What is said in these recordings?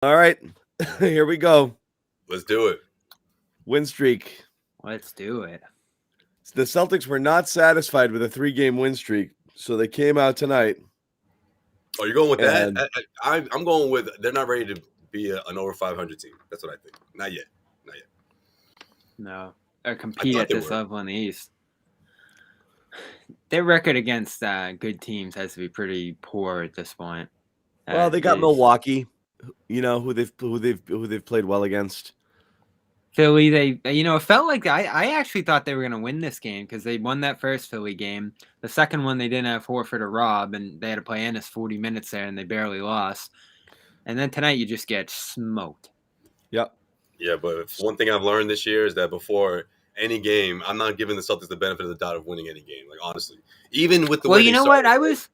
All right, here we go. Let's do it. Win streak. Let's do it. The Celtics were not satisfied with a 3-game win streak, so they came out tonight. Oh, you're going with And- that? I'm going with they're not ready to be an over 500 team. That's what I think. Not yet. No. Or compete thought at they this were. level in the East. Their record against good teams has to be pretty poor at this point. Well, they got They've- Milwaukee, who they've played well against. Philly, it felt like I actually thought they were going to win this game because they won that first Philly game. The second one, they didn't have Horford or Rob, and they had to play Ennis 40 minutes there, and they barely lost. And then tonight, you just get smoked. Yep. Yeah, but one thing I've learned this year is that before any game, I'm not giving the Celtics the benefit of the doubt of winning any game. Like, honestly. Even with the Well, way you they know started, what?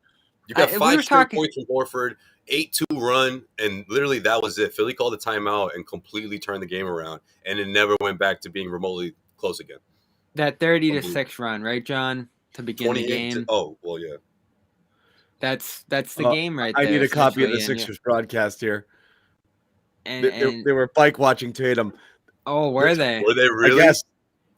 You got we 5 were straight talking- points from Horford, 8-2 run, and literally that was it. Philly called a timeout and completely turned the game around, and it never went back to being remotely close again. That 30-6 run, right, John, to begin the 28 game. oh, well, yeah. That's the game right there. I need a copy of the essentially, Sixers broadcast here. And They were bike watching Tatum. oh, were they? Were they really?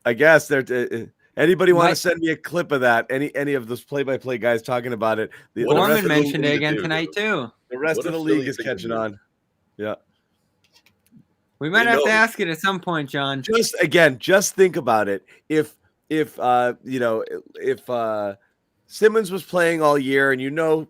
I guess they're. Anybody want to Mike- send me a clip of that? Any of those play-by-play guys talking about it? The What rest Norman of the- mentioned it league again do, tonight too. the rest What of the if league Philly is thinks catching they do? on. Yeah. We might They have to know. ask it at some point, John. Just think about it. If Simmons was playing all year and him and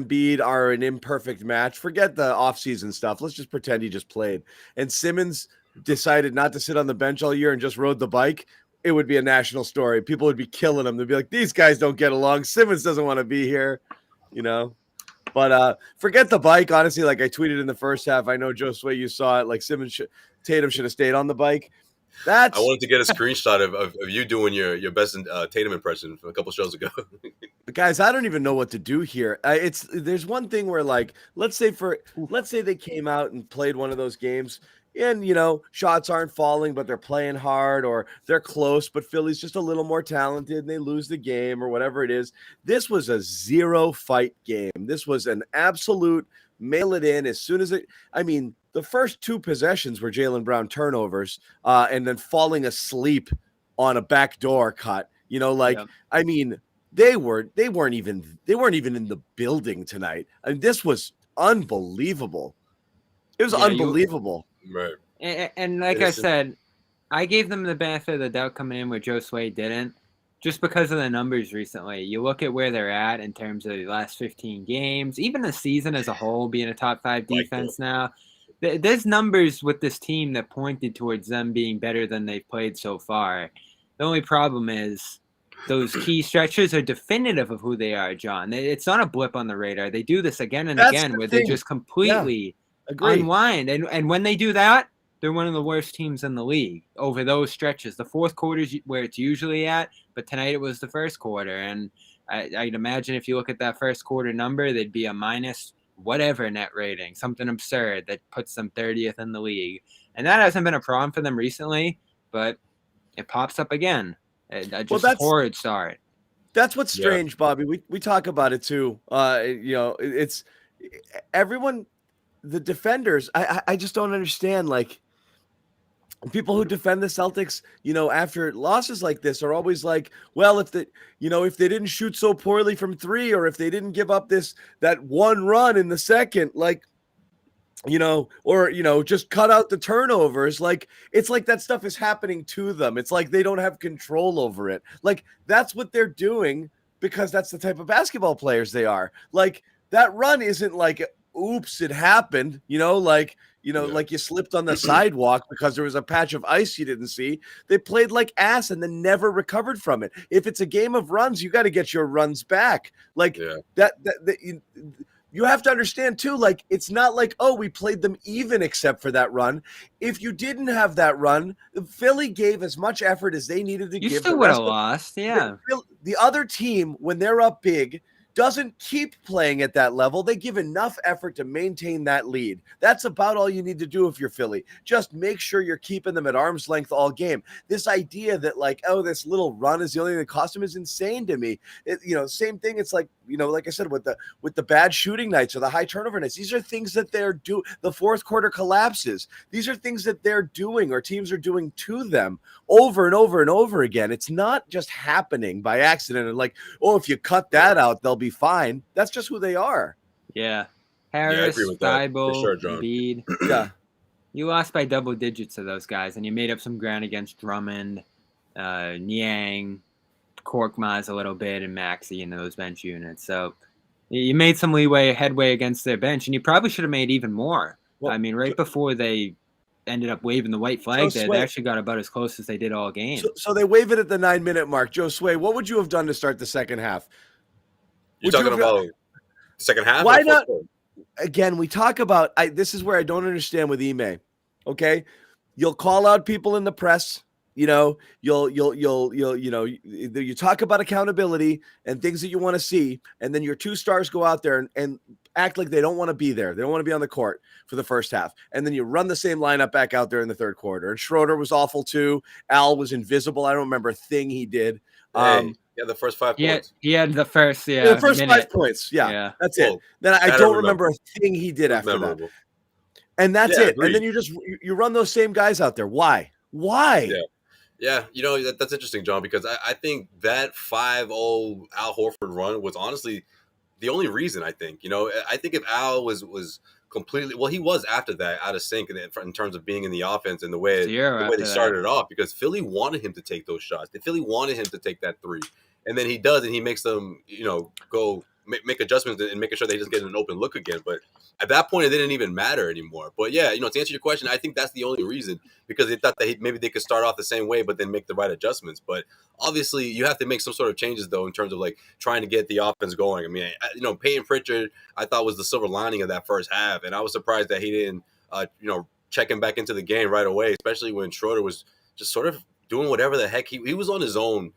Embiid are an imperfect match, forget the offseason stuff. Let's just pretend he just played. And Simmons decided not to sit on the bench all year and just rode the bike. It would be a national story. People would be killing him. They'd be like, these guys don't get along. Simmons doesn't want to be here, But forget the bike. Honestly, like I tweeted in the first half, I know, Josue, you saw it. Like Tatum should have stayed on the bike. I wanted to get a screenshot of you doing your best Tatum impression from a couple shows ago. Guys, I don't even know what to do here. There's one thing where, like, let's say they came out and played one of those games and shots aren't falling, but they're playing hard, or they're close, but Philly's just a little more talented and they lose the game or whatever it is. This was a 0-fight game. This was an absolute mail it in as soon as the first 2 possessions were Jaylen Brown turnovers, and then falling asleep on a backdoor cut. Yeah. They weren't even in the building tonight. This was unbelievable. It was unbelievable. Right. And like I said, I gave them the benefit of the doubt coming in where Josue didn't, just because of the numbers recently. You look at where they're at in terms of the last 15 games, even the season as a whole being a top 5 defense now. There's numbers with this team that pointed towards them being better than they've played so far. The only problem is those key stretches are definitive of who they are, John. It's not a blip on the radar. They do this again and That's again the where thing. they just completely Agree. unwind. And when they do that, they're one of the worst teams in the league over those stretches. The fourth quarter is where it's usually at, but tonight it was the first quarter. And I'd imagine if you look at that first quarter number, they'd be a minus whatever net rating, something absurd that puts them 30th in the league. And that hasn't been a problem for them recently, but it pops up again. Just a horrid start. That's what's strange, Bobby. We talk about it too. It's everyone, the defenders. I just don't understand. Like, people who defend the Celtics, after losses like this are always like, well, if they didn't shoot so poorly from 3, or if they didn't give up that one run in the second, like, just cut out the turnovers. Like, it's like that stuff is happening to them. It's like they don't have control over it. Like, that's what they're doing because that's the type of basketball players they are. Like, that run isn't like, oops, it happened, like you slipped on the sidewalk because there was a patch of ice you didn't see. They played like ass and then never recovered from it. If it's a game of runs, you got to get your runs back. Like you have to understand too, like, it's not like, oh, we played them even except for that run. If you didn't have that run, Philly gave as much effort as they needed to give. You still would have lost, yeah. The other team, when they're up big, doesn't keep playing at that level. They give enough effort to maintain that lead. That's about all you need to do if you're Philly. Just make sure you're keeping them at arm's length all game. This idea that like, oh, this little run is the only thing that cost them is insane to me. Same thing. It's like, like I said, with the bad shooting nights or the high turnover nights, these are things that they're doing. The fourth quarter collapses. These are things that they're doing or teams are doing to them over and over and over again. It's not just happening by accident and like, oh, if you cut that out, they'll be fine. That's just who they are. Yeah. Harris, Thibault, sure, John. Embiid. Yeah. You lost by double digits to those guys, and you made up some ground against Drummond, Niang, Korkmaz a little bit, and Maxey in those bench units. So you made some headway against their bench, and you probably should have made even more. Well, I mean, right before they ended up waving the white flag they actually got about as close as they did all game. So they wave it at the 9-minute mark. Josue, what would you have done to start the second half? You're talking about the second half? Why not? Again, we talk about this is where I don't understand with Ime. Okay, you'll call out people in the press. You talk about accountability and things that you want to see, and then your two stars go out there and act like they don't want to be there. They don't want to be on the court for the first half, and then you run the same lineup back out there in the third quarter. And Schroeder was awful too. Al was invisible. I don't remember a thing he did. Yeah, the first 5 points. He had the first, the first 5 points. Yeah, that's it. Then I don't remember a thing he did after that. And that's it. Agreed. And then you run those same guys out there. Why? Yeah, that's interesting, John, because I think that 5-0 Al Horford run was honestly the only reason, I think. I think if Al was completely, well, he was after that out of sync in terms of being in the offense and the way they started it off, because Philly wanted him to take those shots. Philly wanted him to take that three. And then he does, and he makes them, go make adjustments and making sure they just get an open look again. But at that point, it didn't even matter anymore. But yeah, to answer your question, I think that's the only reason, because they thought that maybe they could start off the same way, but then make the right adjustments. But obviously, you have to make some sort of changes, though, in terms of like trying to get the offense going. I mean, Peyton Pritchard, I thought was the silver lining of that first half, and I was surprised that he didn't, check him back into the game right away, especially when Schroeder was just sort of doing whatever the heck he was on his own.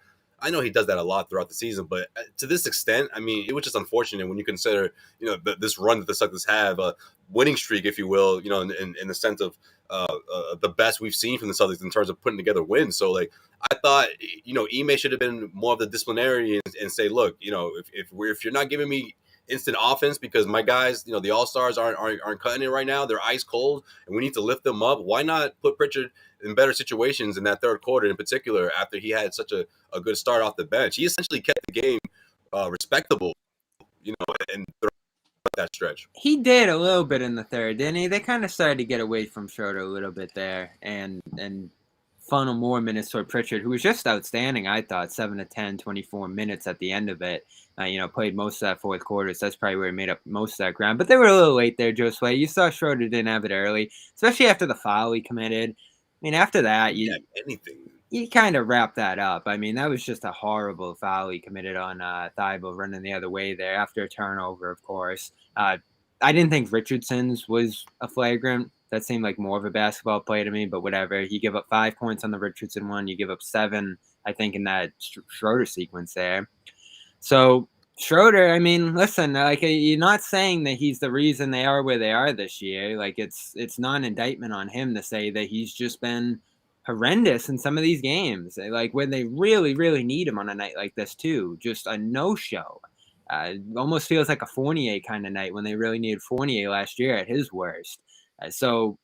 I know he does that a lot throughout the season, but to this extent, I mean, it was just unfortunate when you consider, this run that the Celtics have, a winning streak, if you will, in the sense of the best we've seen from the Celtics in terms of putting together wins. So, like, I thought, Ime should have been more of the disciplinary and say, look, if you're not giving me instant offense because my guys, the All-Stars aren't cutting it right now, they're ice cold, and we need to lift them up. Why not put Pritchard in better situations in that third quarter in particular after he had such a good start off the bench? He essentially kept the game respectable, and that stretch. He did a little bit in the third, didn't he? They kind of started to get away from Schroeder a little bit there and funnel more minutes toward Pritchard, who was just outstanding, I thought, 7 to 10, 24 minutes at the end of it. Played most of that fourth quarter, so that's probably where he made up most of that ground. But they were a little late there, Josue. You saw Schroeder didn't have it early, especially after the foul he committed. I mean, after that, you kind of wrap that up. I mean, that was just a horrible foul he committed on Thibault running the other way there after a turnover, of course. I didn't think Richardson's was a flagrant. That seemed like more of a basketball play to me, but whatever. You give up 5 points on the Richardson one. You give up 7, I think, in that Schroeder sequence there. So Schroeder, I mean, listen, like, you're not saying that he's the reason they are where they are this year. Like, it's not an indictment on him to say that he's just been horrendous in some of these games. Like, when they really, really need him on a night like this too, just a no-show. Almost feels like a Fournier kind of night when they really needed Fournier last year at his worst. So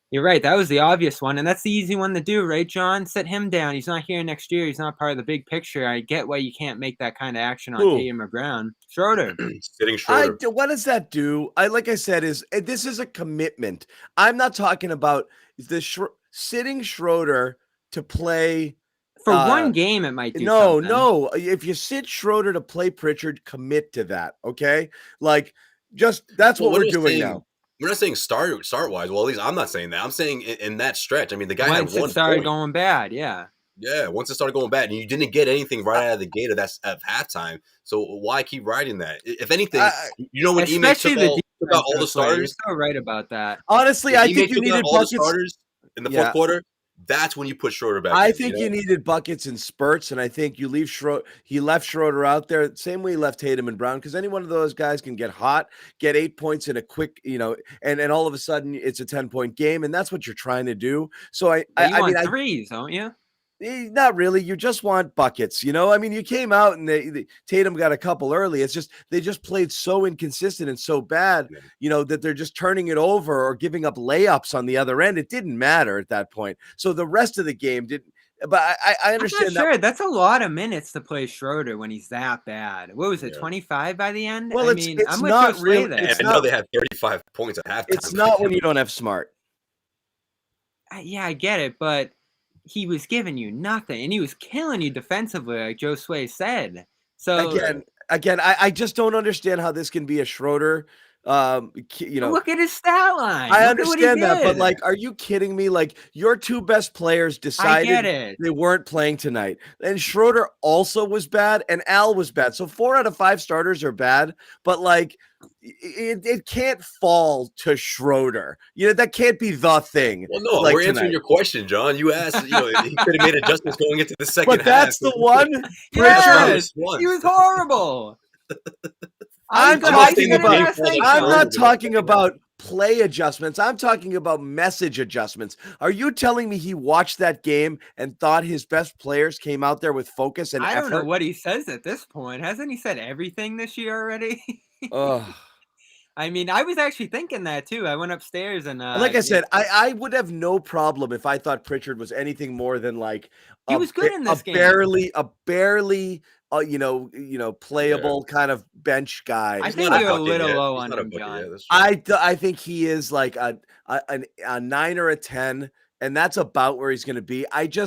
you're right. That was the obvious one. And that's the easy one to do, right, John? Sit him down. He's not here next year. He's not part of the big picture. I get why you can't make that kind of action on Tatum or Brown. Schroeder. Sitting Schroeder. What does that do? Like I said, this is a commitment. I'm not talking about sitting Schroeder to play. For one game, it might do something. No. If you sit Schroeder to play Pritchard, commit to that, okay? Like, that's what we're doing now. We're not saying start-wise. Well, at least I'm not saying that. I'm saying in that stretch. I mean, the guy once had one it started point. Going bad, yeah. Yeah, once it started going bad, and you didn't get anything right out of the gate of halftime. So why keep riding that? If anything, when Ime took out all the starters. You're so right about that. Honestly, I think you needed all the starters in the fourth quarter. that's when you put Schroeder back. I think you needed buckets in spurts, and I think you leave Schroeder. He left Schroeder out there, same way he left Tatum and Brown, because any one of those guys can get hot, get 8 points in a quick, and all of a sudden it's a 10-point game, and that's what you're trying to do. So you want threes, don't you? Not really. You just want buckets, I mean, you came out and Tatum got a couple early. It's just they just played so inconsistent and so bad, that they're just turning it over or giving up layups on the other end. It didn't matter at that point. So the rest of the game didn't. But I understand that. Sure, that's a lot of minutes to play Schroeder when he's that bad. What was it, 25 by the end? Well, it's not really. I know they had 35 points at halftime. It's not when you don't have Smart. Yeah, I get it, but he was giving you nothing, and he was killing you defensively, like Josue said. So again, I just don't understand how this can be a Schroeder. Look at his stat line. I understand that, but like, are you kidding me? Like, your two best players decided they weren't playing tonight, and Schroeder also was bad, and Al was bad. So 4 out of 5 starters are bad, but like, it can't fall to Schroeder. That can't be the thing. Well, no, we're answering your question, John. You asked, he could have made adjustments going into the second half. But that's the one. Yes, he was horrible. I'm not talking about play adjustments. I'm talking about message adjustments. Are you telling me he watched that game and thought his best players came out there with focus and effort? I don't know what he says at this point. Hasn't he said everything this year already? I mean, I was actually thinking that too. I went upstairs and like I said, I would have no problem if I thought Pritchard was anything more than like he was good in this game. A barely playable kind of bench guy. I think you're a little low on him, John. I think he is like a 9 or a 10. And that's about where he's going to be. He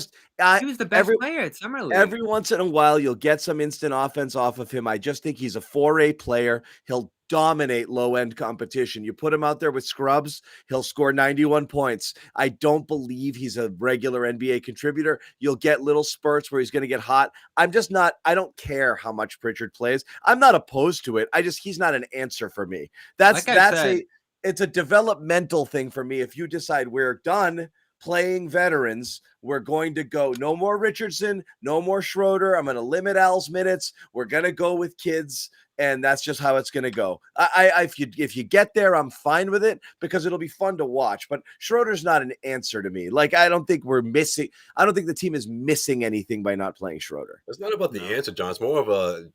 was the best player at Summer League. Every once in a while, you'll get some instant offense off of him. I just think he's a 4A player. He'll dominate low-end competition. You put him out there with scrubs, he'll score 91 points. I don't believe he's a regular NBA contributor. You'll get little spurts where he's going to get hot. I don't care how much Pritchard plays. I'm not opposed to it. he's not an answer for me. It's a developmental thing for me. If you decide we're done playing veterans, we're going to go no more Richardson, no more Schroeder. I'm going to limit Al's minutes. We're going to go with kids, and that's just how it's going to go. If you get there, I'm fine with it because it'll be fun to watch. But Schroeder's not an answer to me. Like, I don't think the team is missing anything by not playing Schroeder. It's not about the answer, John. It's more of a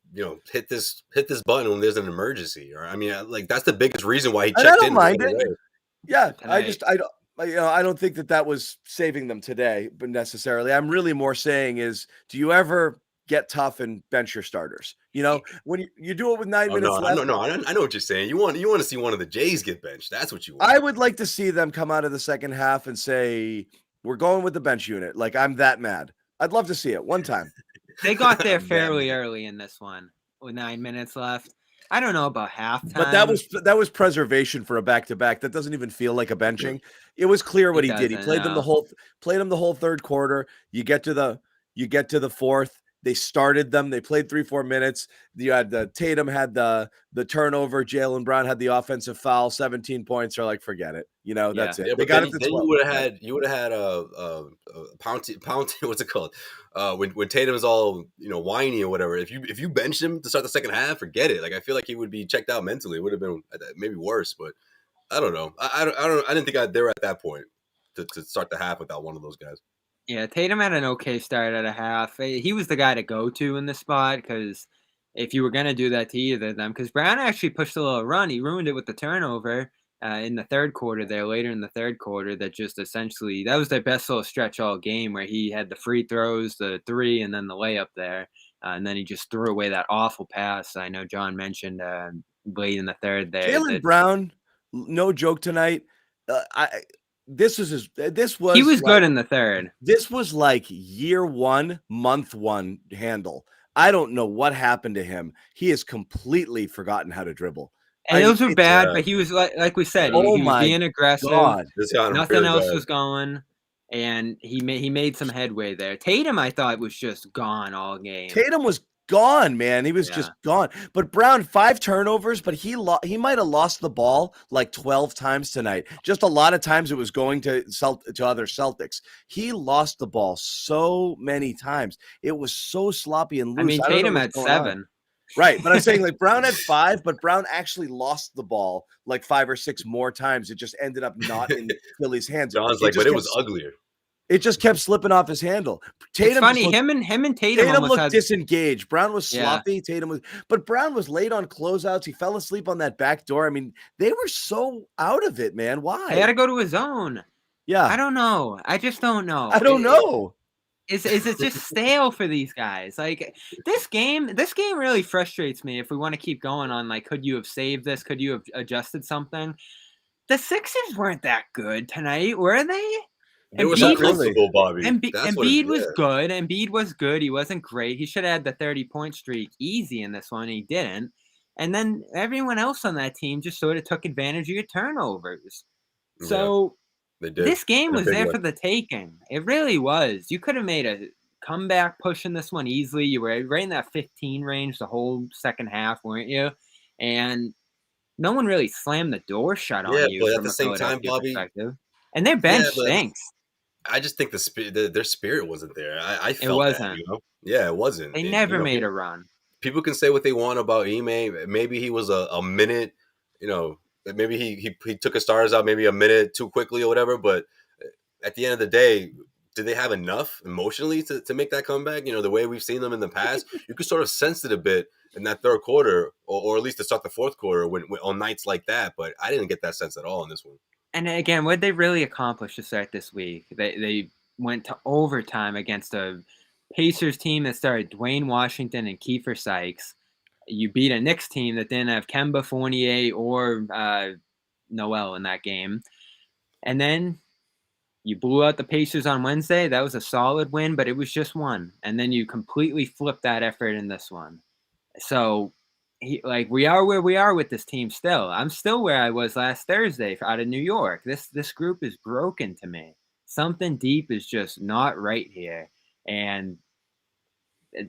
hit this button when there's an emergency. Or I mean, like that's the biggest reason why he checked in. I don't mind it. Yeah, I don't think that was saving them today, but necessarily. I'm really more saying is, do you ever get tough and bench your starters? When you do it with 9 minutes left. No, I know what you're saying. You want to see one of the Jays get benched. That's what you want. I would like to see them come out of the second half and say, we're going with the bench unit. Like, I'm that mad. I'd love to see it one time. They got there fairly early in this one with 9 minutes left. I don't know about halftime. But that was preservation for a back-to-back. That doesn't even feel like a benching. It was clear what he did. He played them the whole third quarter. You get to the fourth. They started them. They played 3-4 minutes. You had Tatum had the turnover. Jaylen Brown had the offensive foul. 17 points. They're like, forget it. That's it. Yeah, they got it to 12. You would have had a pound. What's it called? When Tatum's all whiny or whatever. If you bench him to start the second half, forget it. Like, I feel like he would be checked out mentally. It would have been maybe worse, but I don't know. I didn't think they were at that point to start the half without one of those guys. Yeah, Tatum had an okay start at a half. He was the guy to go to in the spot because if you were going to do that to either of them, because Brown actually pushed a little run. He ruined it with the turnover in the third quarter there, later in the third quarter, that just essentially, that was their best little stretch all game where he had the free throws, the three, and then the layup there. And then he just threw away that awful pass. I know John mentioned late in the third there. Jaylen Brown, no joke tonight. He was good in the third. This was like year one, month one handle. I don't know what happened to him. He has completely forgotten how to dribble. And those were bad, but he was like we said, he was being aggressive. Nothing else was going, and he made some headway there. Tatum, I thought, was just gone all game. Tatum was gone, man. He was just gone. But Brown, 5 turnovers, but he might have lost the ball like 12 times tonight. Just a lot of times it was going to other Celtics. He lost the ball so many times. It was so sloppy and loose. I mean, Tatum had 7. Right, but I'm saying like Brown had 5, but Brown actually lost the ball like 5 or 6 more times. It just ended up not in Philly's hands. John's like, but it was uglier. It just kept slipping off his handle. Tatum, it's funny, him and Tatum looked disengaged. Brown was sloppy. But Brown was late on closeouts. He fell asleep on that back door. I mean, they were so out of it, man. Why? He had to go to his own. Yeah. I don't know. I just don't know. I don't know. Is it just stale for these guys? Like this game really frustrates me. If we want to keep going on, like, could you have saved this? Could you have adjusted something? The Sixers weren't that good tonight, were they? It was uncomfortable, Bobby. Embiid was good. Embiid was good. He wasn't great. He should have had the 30-point streak easy in this one. He didn't. And then everyone else on that team just sort of took advantage of your turnovers. So they did. This game was there for the taking. It really was. You could have made a comeback pushing this one easily. You were right in that 15 range the whole second half, weren't you? And no one really slammed the door shut on you. But at the same time, Bobby, and their bench stinks. I just think their spirit wasn't there. I felt it wasn't. that, you know? Yeah, it wasn't. They never made a run. People can say what they want about Ime. Maybe he was a minute, you know, maybe he took his stars out maybe a minute too quickly or whatever. But at the end of the day, did they have enough emotionally to make that comeback? You know, the way we've seen them in the past, you could sort of sense it a bit in that third quarter, or at least to start the fourth quarter when on nights like that. But I didn't get that sense at all in this one. And again, what they really accomplished to start this week, they went to overtime against a Pacers team that started Dwayne Washington and Kiefer Sykes. You beat a Knicks team that didn't have Kemba Fournier or Noel in that game. And then you blew out the Pacers on Wednesday. That was a solid win, but it was just one. And then you completely flipped that effort in this one. So we are where we are with this team still. I'm still where I was last Thursday out of New York. This group is broken to me. Something deep is just not right here. And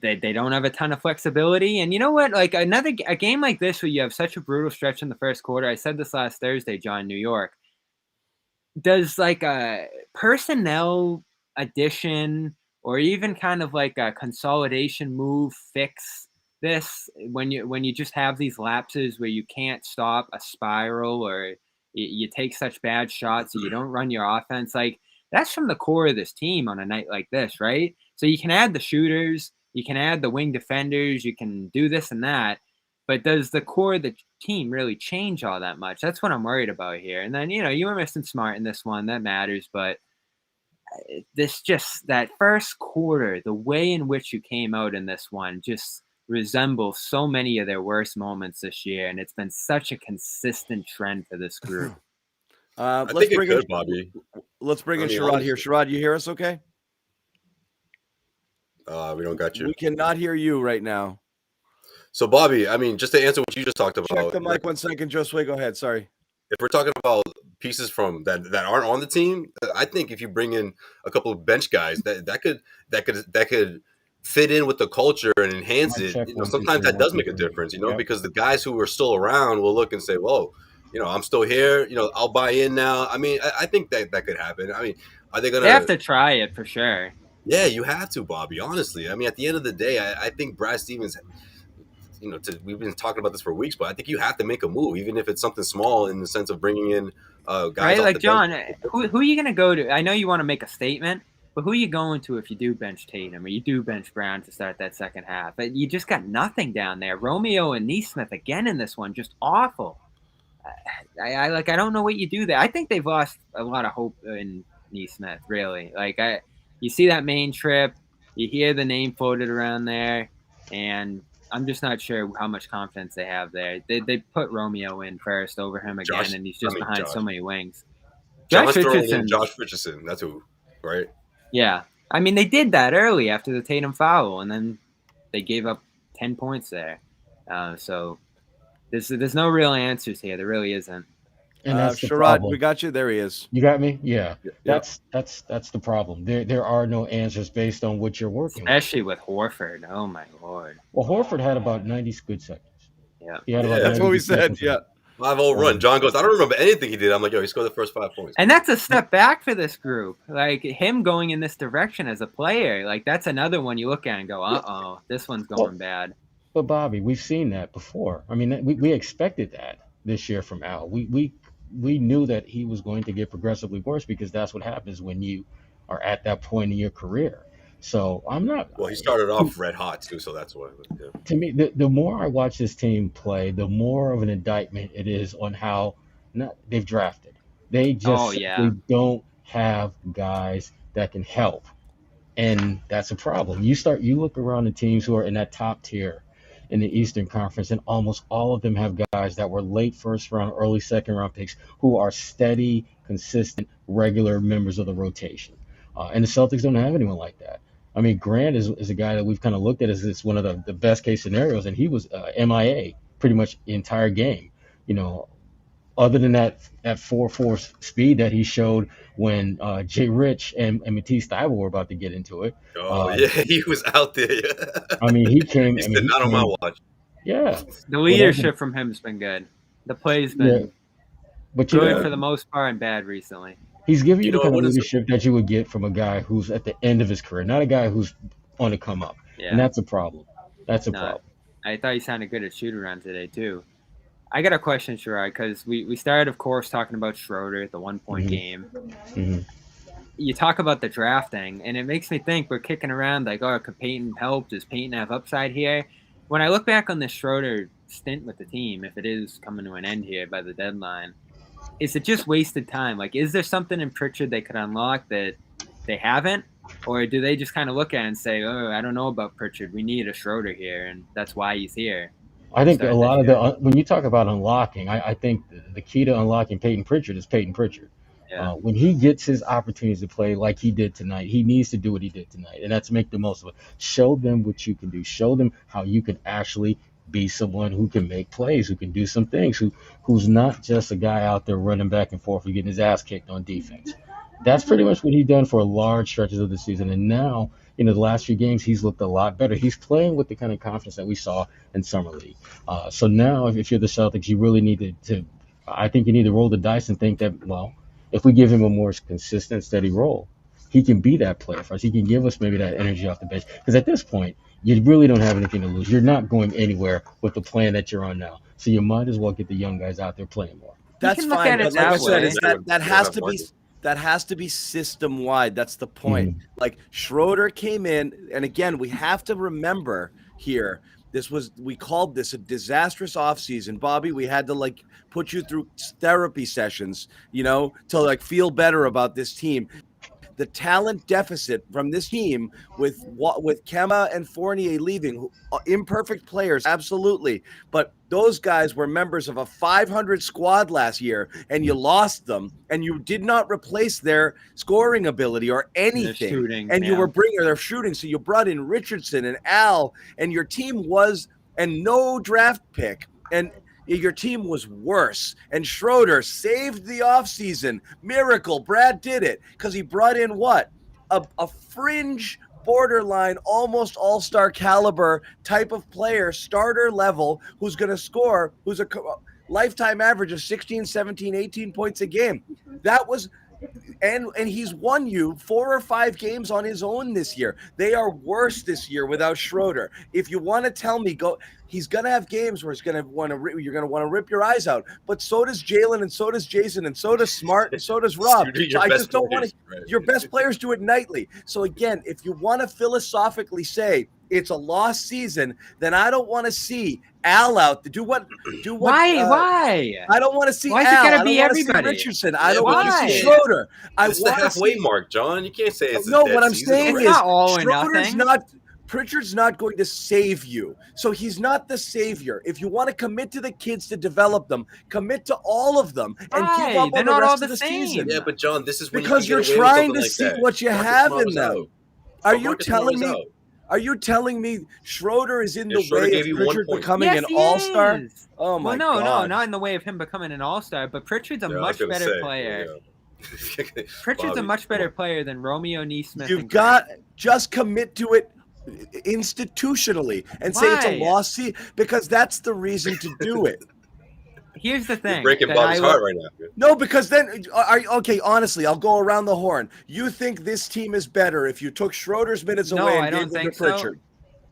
they don't have a ton of flexibility. And you know what? Like a game like this where you have such a brutal stretch in the first quarter. I said this last Thursday, John, New York. Does like a personnel addition or even kind of like a consolidation move fix this when you just have these lapses where you can't stop a spiral or you take such bad shots and you don't run your offense? Like that's from the core of this team on a night like this, right? So you can add the shooters, you can add the wing defenders, you can do this and that, but does the core of the team really change all that much? That's what I'm worried about here. And then, you know, you were missing Smart in this one, that matters, but that first quarter, the way in which you came out in this one just resembles so many of their worst moments this year, and it's been such a consistent trend for this group. Let's bring in Bobby. Let's bring in Sherrod here. Sherrod, you hear us okay? We don't got you. We cannot hear you right now. So, Bobby, I mean, just to answer what you just talked about. Check the mic 1 second. Josue, go ahead. Sorry. If we're talking about pieces from that aren't on the team, I think if you bring in a couple of bench guys, that could fit in with the culture and enhance it. You know, sometimes that does make a difference. You know, because the guys who are still around will look and say, "Whoa, you know, I'm still here. You know, I'll buy in now." I mean, I think that could happen. I mean, are they gonna? They have to try it for sure. Yeah, you have to, Bobby. Honestly, I mean, at the end of the day, I think Brad Stevens. You know, we've been talking about this for weeks, but I think you have to make a move, even if it's something small in the sense of bringing in guys. Right, like John, who are you going to go to? I know you want to make a statement, but who are you going to if you do bench Tatum or you do bench Brown to start that second half? But you just got nothing down there. Romeo and Nesmith again in this one, just awful. I don't know what you do there. I think they've lost a lot of hope in Nesmith, really. Like you see that main trip, you hear the name floated around there, and I'm just not sure how much confidence they have there. They put Romeo in first over him again, and he's just behind so many wings. Josh Richardson, that's who, right? Yeah. I mean, they did that early after the Tatum foul, and then they gave up 10 points there. So there's no real answers here. There really isn't. And that's the Sherrod, problem. we got you. There he is. You got me? Yeah. Yep. That's the problem. There are no answers based on what you're working with. Especially with Horford. Oh my lord. Well, Horford had about 90 good seconds. Yeah. He had about That's 90 what we good said. seconds. Yeah. 5-0 run. John goes, I don't remember anything he did. I'm like, yo, he scored the first 5 points. And that's a step back for this group. Like him going in this direction as a player, like that's another one you look at and go, this one's going bad. But Bobby, we've seen that before. I mean, we expected that this year from Al. We knew that he was going to get progressively worse because that's what happens when you are at that point in your career. So I'm not. Well, he started off red hot too, so that's why. Yeah. To me, the more I watch this team play, the more of an indictment it is on how they've drafted. They just simply don't have guys that can help, and that's a problem. You look around the teams who are in that top tier in the Eastern Conference, and almost all of them have guys that were late first round, early second round picks who are steady, consistent, regular members of the rotation. And the Celtics don't have anyone like that. I mean, Grant is a guy that we've kind of looked at as it's one of the best case scenarios, and he was MIA pretty much the entire game. You know, other than that 4.4 speed that he showed when Jay Rich and Matisse Thybulle were about to get into it. He was out there. I mean, he came. He not on my watch. Yeah. The leadership from him has been good. The play's been good for the most part and bad recently. He's giving you the kind of leadership that you would get from a guy who's at the end of his career, not a guy who's on the come up. Yeah. And that's a problem. Problem. I thought he sounded good at shoot-around today, too. I got a question, Sherrod, because we started, of course, talking about Schroeder at the one-point game. Mm-hmm. You talk about the drafting, and it makes me think we're kicking around like, could Payton help? Does Payton have upside here? When I look back on this Schroeder stint with the team, if it is coming to an end here by the deadline, is it just wasted time? Like, is there something in Pritchard they could unlock that they haven't? Or do they just kind of look at it and say, I don't know about Pritchard. We need a Schroeder here, and that's why he's here. I think a lot of when you talk about unlocking, I think the key to unlocking Peyton Pritchard is Peyton Pritchard. Yeah. When he gets his opportunities to play like he did tonight, he needs to do what he did tonight, and that's make the most of it. Show them what you can do. Show them how you can actually be someone who can make plays, who can do some things, who's not just a guy out there running back and forth or getting his ass kicked on defense. That's pretty much what he's done for large stretches of the season, and now, the last few games, he's looked a lot better. He's playing with the kind of confidence that we saw in Summer League. So now, if you're the Celtics, you really need I think you need to roll the dice and think that, well, if we give him a more consistent, steady role, he can be that player for us. He can give us maybe that energy off the bench. Because at this point, you really don't have anything to lose. You're not going anywhere with the plan that you're on now. So you might as well get the young guys out there playing more. That's fine. But like I said, that has to be... That has to be system wide. That's the point. Mm-hmm. Like Schroeder came in, and again, we have to remember here, we called this a disastrous offseason. Bobby, we had to put you through therapy sessions, to feel better about this team. The talent deficit from this team with Kemba and Fournier leaving, imperfect players, absolutely. But those guys were members of a 500 squad last year, and you lost them, and you did not replace their scoring ability or anything. You were bringing their shooting, so you brought in Richardson and Al, and your team and no draft pick, and your team was worse. And Schroeder saved the offseason. Miracle. Brad did it because he brought in what? A fringe, borderline, almost all-star caliber type of player, starter level, who's going to score, who's a lifetime average of 16, 17, 18 points a game. That was... And he's won you 4 or 5 games on his own this year. They are worse this year without Schroeder. If you want to tell me, he's going to have games where you're going to want to rip your eyes out. But so does Jalen, and so does Jason, and so does Smart, and so does Rob. So I just don't want to. Right. Your best players do it nightly. So again, if you want to philosophically say it's a lost season, then I don't want to see Al out to do what? Why? I don't want to see Why Al. Why is it be I don't everybody? Want to see Richardson. I don't want to see Schroeder. It's the halfway mark, John. You can't say it's what I'm saying is not all or nothing. Pritchard's not going to save you. So he's not the savior. If you want to commit to the kids to develop them, commit to all of them and give up on the rest of the season. Yeah, but John, this is when because you're trying to see what you have in them. Are you telling me? Are you telling me Schroeder is in Yeah, the Schroeder way gave of you 1 Pritchard point. becoming Yes, an he all-star? is. Oh my no, God. not in the way of him becoming an all-star, but Pritchard's a Yeah, I was much gonna better say, player. yeah. Pritchard's a Bobby, much come better on. player than Romeo Neesmith. You've and got Grant. just commit to it institutionally and say it's a Why? loss because that's the reason to do it. Here's the You're thing breaking that Bobby's heart right now. Man. No, because then, okay, honestly, I'll go around the horn. You think this team is better if you took Schroeder's minutes No, away and I gave don't them to think so. Pritchard?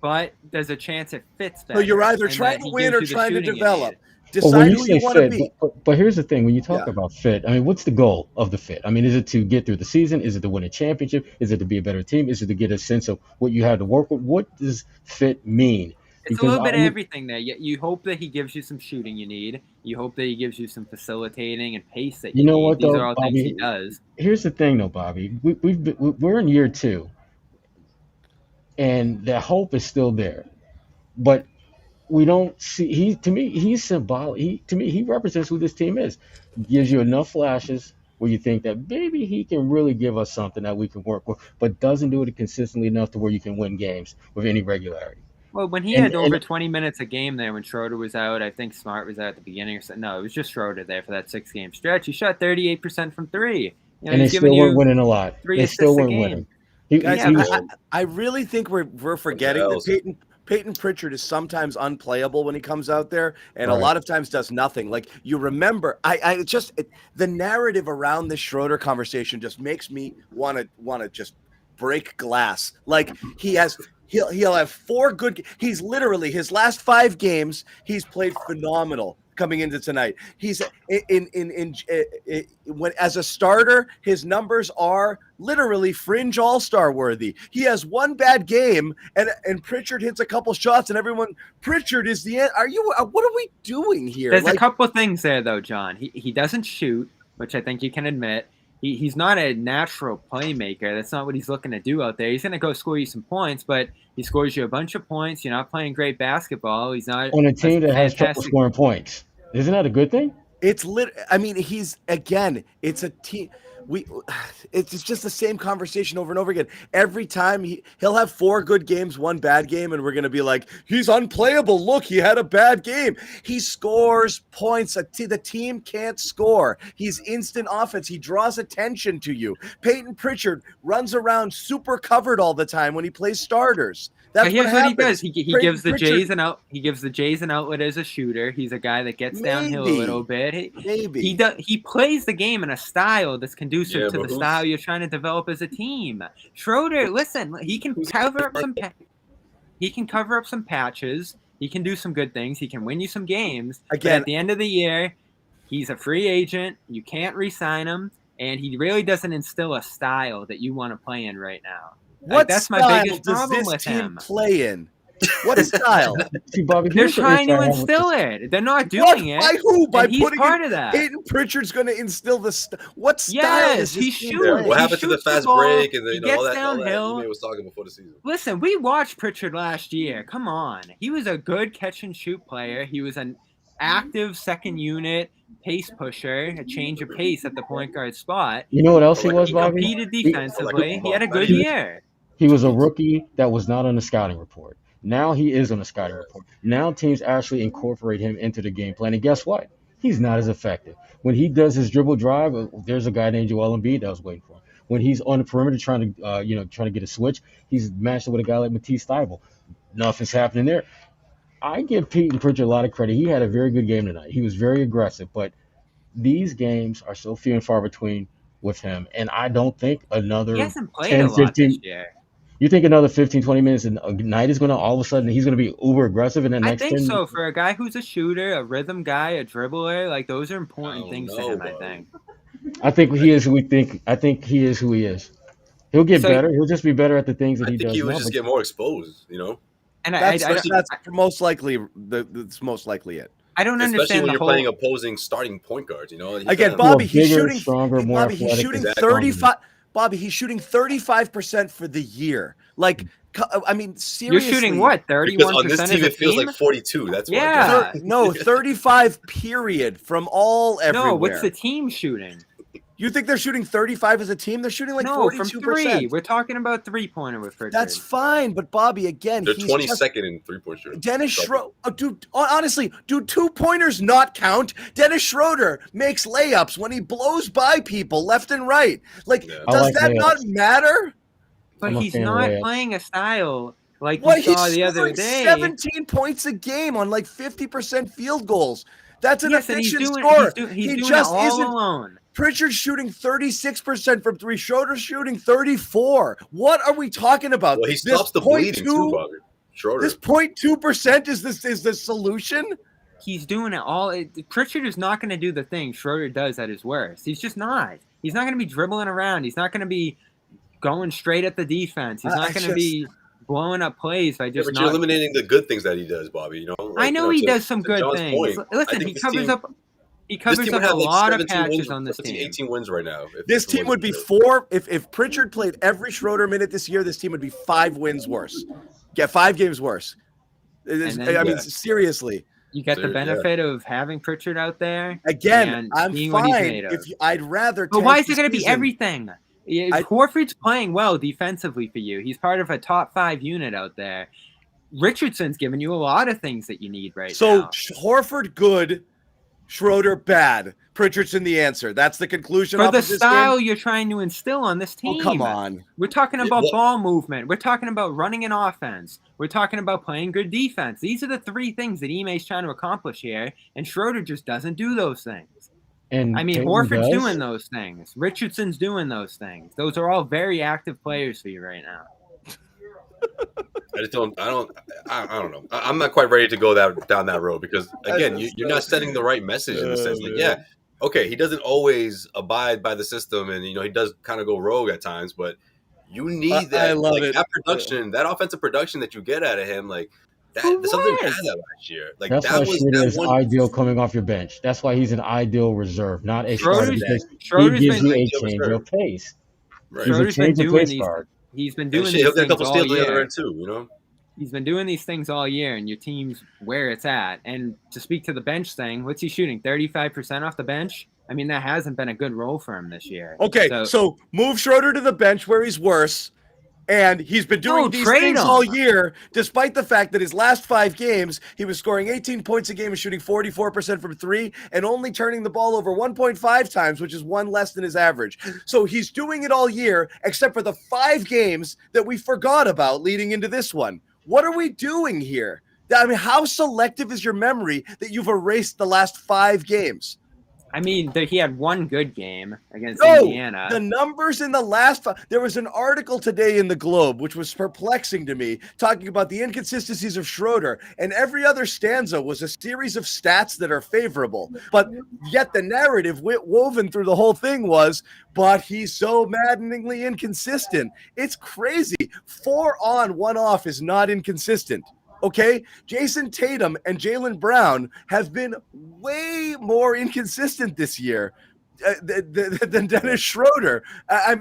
But there's a chance it fits better. So you're either and trying that to he win gives or you the trying to shooting you develop. need. Well, when Decide you who say you want to fit, be. but here's the thing: when you talk Yeah. about fit, I mean, what's the goal of the fit? I mean, is it to get through the season? Is it to win a championship? Is it to be a better team? Is it to get a sense of what you have to work with? What does fit mean? It's a little bit of everything there. You hope that he gives you some shooting you need. You hope that he gives you some facilitating and pace that you know need. what, These though, are all Bobby? things he does. Here's the thing, though, Bobby. We're in year 2, and the hope is still there, but we don't see. To me, he's symbolic. To me, he represents who this team is. Gives you enough flashes where you think that maybe he can really give us something that we can work with, but doesn't do it consistently enough to where you can win games with any regularity. Well, when he had over 20 minutes a game there when Schroeder was out, I think Smart was out at the beginning or something. No, it was just Schroeder there for that 6-game stretch. He shot 38% from 3. And they still weren't winning a lot. They still weren't winning. Guys, I really think we're forgetting that Peyton Pritchard is sometimes unplayable when he comes out there, and a lot of times does nothing. Like, you remember, the narrative around this Schroeder conversation just makes me want to just break glass. Like, he'll have 4 good. He's literally his last 5 games. He's played phenomenal coming into tonight. He's when as a starter, his numbers are literally fringe all-star worthy. He has 1 bad game, and Pritchard hits a couple shots, and everyone, Pritchard is the end. What are we doing here? There's a couple things there, though, John. He doesn't shoot, which I think you can admit. He's not a natural playmaker. That's not what he's looking to do out there. He's going to go score you some points, but he scores you a bunch of points. You're not playing great basketball. He's not on a team that has trouble scoring points. Isn't that a good thing? It's I mean, it's a team. It's just the same conversation over and over again. Every time he'll have 4 good games, 1 bad game, and we're going to be like, he's unplayable. Look, he had a bad game. He scores points. The team can't score. He's instant offense. He draws attention to you. Peyton Pritchard runs around super covered all the time when he plays starters. But here's what he does. He gives the Jays an out. He gives the Jays an outlet as a shooter. He's a guy that gets downhill a little bit. He plays the game in a style that's conducive to the style you're trying to develop as a team. Schroeder, listen, he can cover up some. He can cover up some patches. He can do some good things. He can win you some games. Again, at the end of the year, he's a free agent. You can't re-sign him, and he really doesn't instill a style that you want to play in right now. That's my biggest problem with him. Play in? What style? See, Bobby, they're trying to instill it. They're not doing it. By who? By he's part of that. Peyton Pritchard's going to instill the what style? Yes, he's shooting. What happened to the fast break and he gets all that? Downhill. He was talking before the season. Listen, we watched Pritchard last year. Come on, he was a good catch and shoot player. He was an active second unit pace pusher, a change of pace at the point guard spot. You know what else he was, Bobby? He competed defensively. He had a good year. He was a rookie that was not on the scouting report. Now he is on the scouting report. Now teams actually incorporate him into the game plan. And guess what? He's not as effective. When he does his dribble drive, there's a guy named Joel Embiid that was waiting for him. When he's on the perimeter trying to get a switch, he's matched up with a guy like Matisse Thybulle. Nothing's happening there. I give Peyton Pritchard a lot of credit. He had a very good game tonight. He was very aggressive, but these games are so few and far between with him. And I don't think another 10, 15 year. You think another 15, 20 minutes a night is going to all of a sudden he's going to be uber aggressive in the next 10 I think so. For a guy who's a shooter, a rhythm guy, a dribbler, like those are important things to him, I think. I think he is who we think. I think he is who he is. He'll get better. He'll just be better at the things that he does. I think he would just get more exposed, you know? And that's most likely that's most likely it. I don't understand. Especially when you're playing opposing starting point guards, you know. Again, Bobby, he's shooting stronger, more Bobby, he's shooting 35. Bobby, he's shooting 35% for the year. Like, I mean, seriously. You're shooting what, 31%? Because on this team, it feels like 42. That's why. Yeah. No, 35 period from everywhere. No, what's the team shooting? You think they're shooting 35 as a team? They're shooting like 42%. From three. We're talking about three-pointer with Pritchard. That's fine, but Bobby, again, They're he's 22nd in three-point shooting. Dennis Schroeder, dude, honestly, do 2-pointers not count? Dennis Schroeder makes layups when he blows by people left and right. Like, does that not matter? But he's not playing a style like What, we saw the other he's day. 17 points a game on like 50% field goals. That's an efficient score. He's doing it all alone. Pritchard's shooting 36% from three. Schroeder's shooting 34. What are we talking about? Well, he stops the bleeding too, Bobby. Schroeder. This 0.2% is the solution? He's doing it all. Pritchard is not going to do the thing Schroeder does at his worst. He's just not. He's not going to be dribbling around. He's not going to be going straight at the defense. He's not going to be blowing up plays by just. But you're eliminating the good things that he does, Bobby. You know. I know he does some good things. Listen, he covers up. He covers up a lot of patches on this team. 18 wins right now. This team would be 4. If Pritchard played every Schroeder minute this year, this team would be 5 wins worse. Yeah, 5 games worse. Mean, seriously. You get the benefit of having Pritchard out there. Again, I'm fine. I'd rather. But why is it going to be everything? Horford's playing well defensively for you. He's part of a top 5 unit out there. Richardson's giving you a lot of things that you need right now. So Horford good. Schroeder bad. Pritchardson the answer. That's the conclusion. For the style you're trying to instill on this team. Oh, come on. We're talking about ball movement. We're talking about running an offense. We're talking about playing good defense. These are the 3 things that Ime's trying to accomplish here, and Schroeder just doesn't do those things. And Horford's doing those things. Richardson's doing those things. Those are all very active players for you right now. I don't know. I'm not quite ready to go down that road because again, you're not sending the right message in the sense that okay, he doesn't always abide by the system, and he does kind of go rogue at times, but you need that. I love it. That production, that offensive production that you get out of him, like that. Something had that last year. Like that's why Schroeder is ideal coming off your bench. That's why he's an ideal reserve, not a starter, because he gives you a change of pace. Right. He's a change of pace guard. He's been doing these things all year. Too, He's been doing these things all year, and your team's where it's at. And to speak to the bench thing, what's he shooting? 35% off the bench? I mean, that hasn't been a good role for him this year. Okay, so move Schroeder to the bench where he's worse. And he's been doing these things all year, despite the fact that his last 5 games, he was scoring 18 points a game and shooting 44% from 3 and only turning the ball over 1.5 times, which is 1 less than his average. So he's doing it all year, except for the 5 games that we forgot about leading into this one. What are we doing here? I mean, how selective is your memory that you've erased the last 5 games? I mean, he had 1 good game against Indiana. The numbers in the last there was an article today in the Globe, which was perplexing to me, talking about the inconsistencies of Schroeder, and every other stanza was a series of stats that are favorable. But yet the narrative woven through the whole thing was, but he's so maddeningly inconsistent. It's crazy. 4 on, 1 off is not inconsistent. Okay, Jason Tatum and Jaylen Brown have been way more inconsistent this year than Dennis Schroeder. I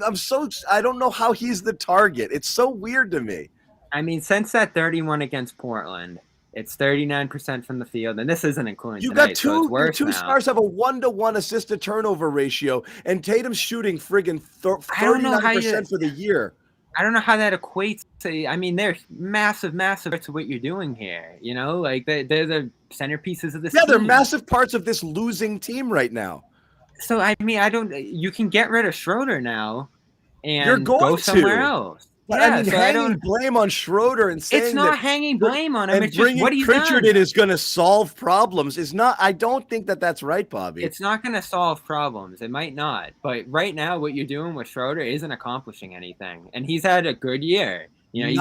don't know how he's the target. It's so weird to me. I mean, since that 31 against Portland, it's 39% from the field, and this isn't including you tonight, got two stars have a 1-to-1 assist to turnover ratio, and Tatum's shooting friggin' 39% for the year. I don't know how that equates to. I mean, they're massive to what you're doing here. Like they're the centerpieces of this. Yeah, team. They're massive parts of this losing team right now. So I mean, you can get rid of Schroeder now, and you're going go somewhere else. But yeah, I mean, hanging blame on Schroeder and saying it's not hanging blame on him. And it's just what he's Pritchard done. in is going to solve problems. Is not. I don't think that's right, Bobby. It's not going to solve problems. It might not. But right now, what you're doing with Schroeder isn't accomplishing anything. And he's had a good year. He's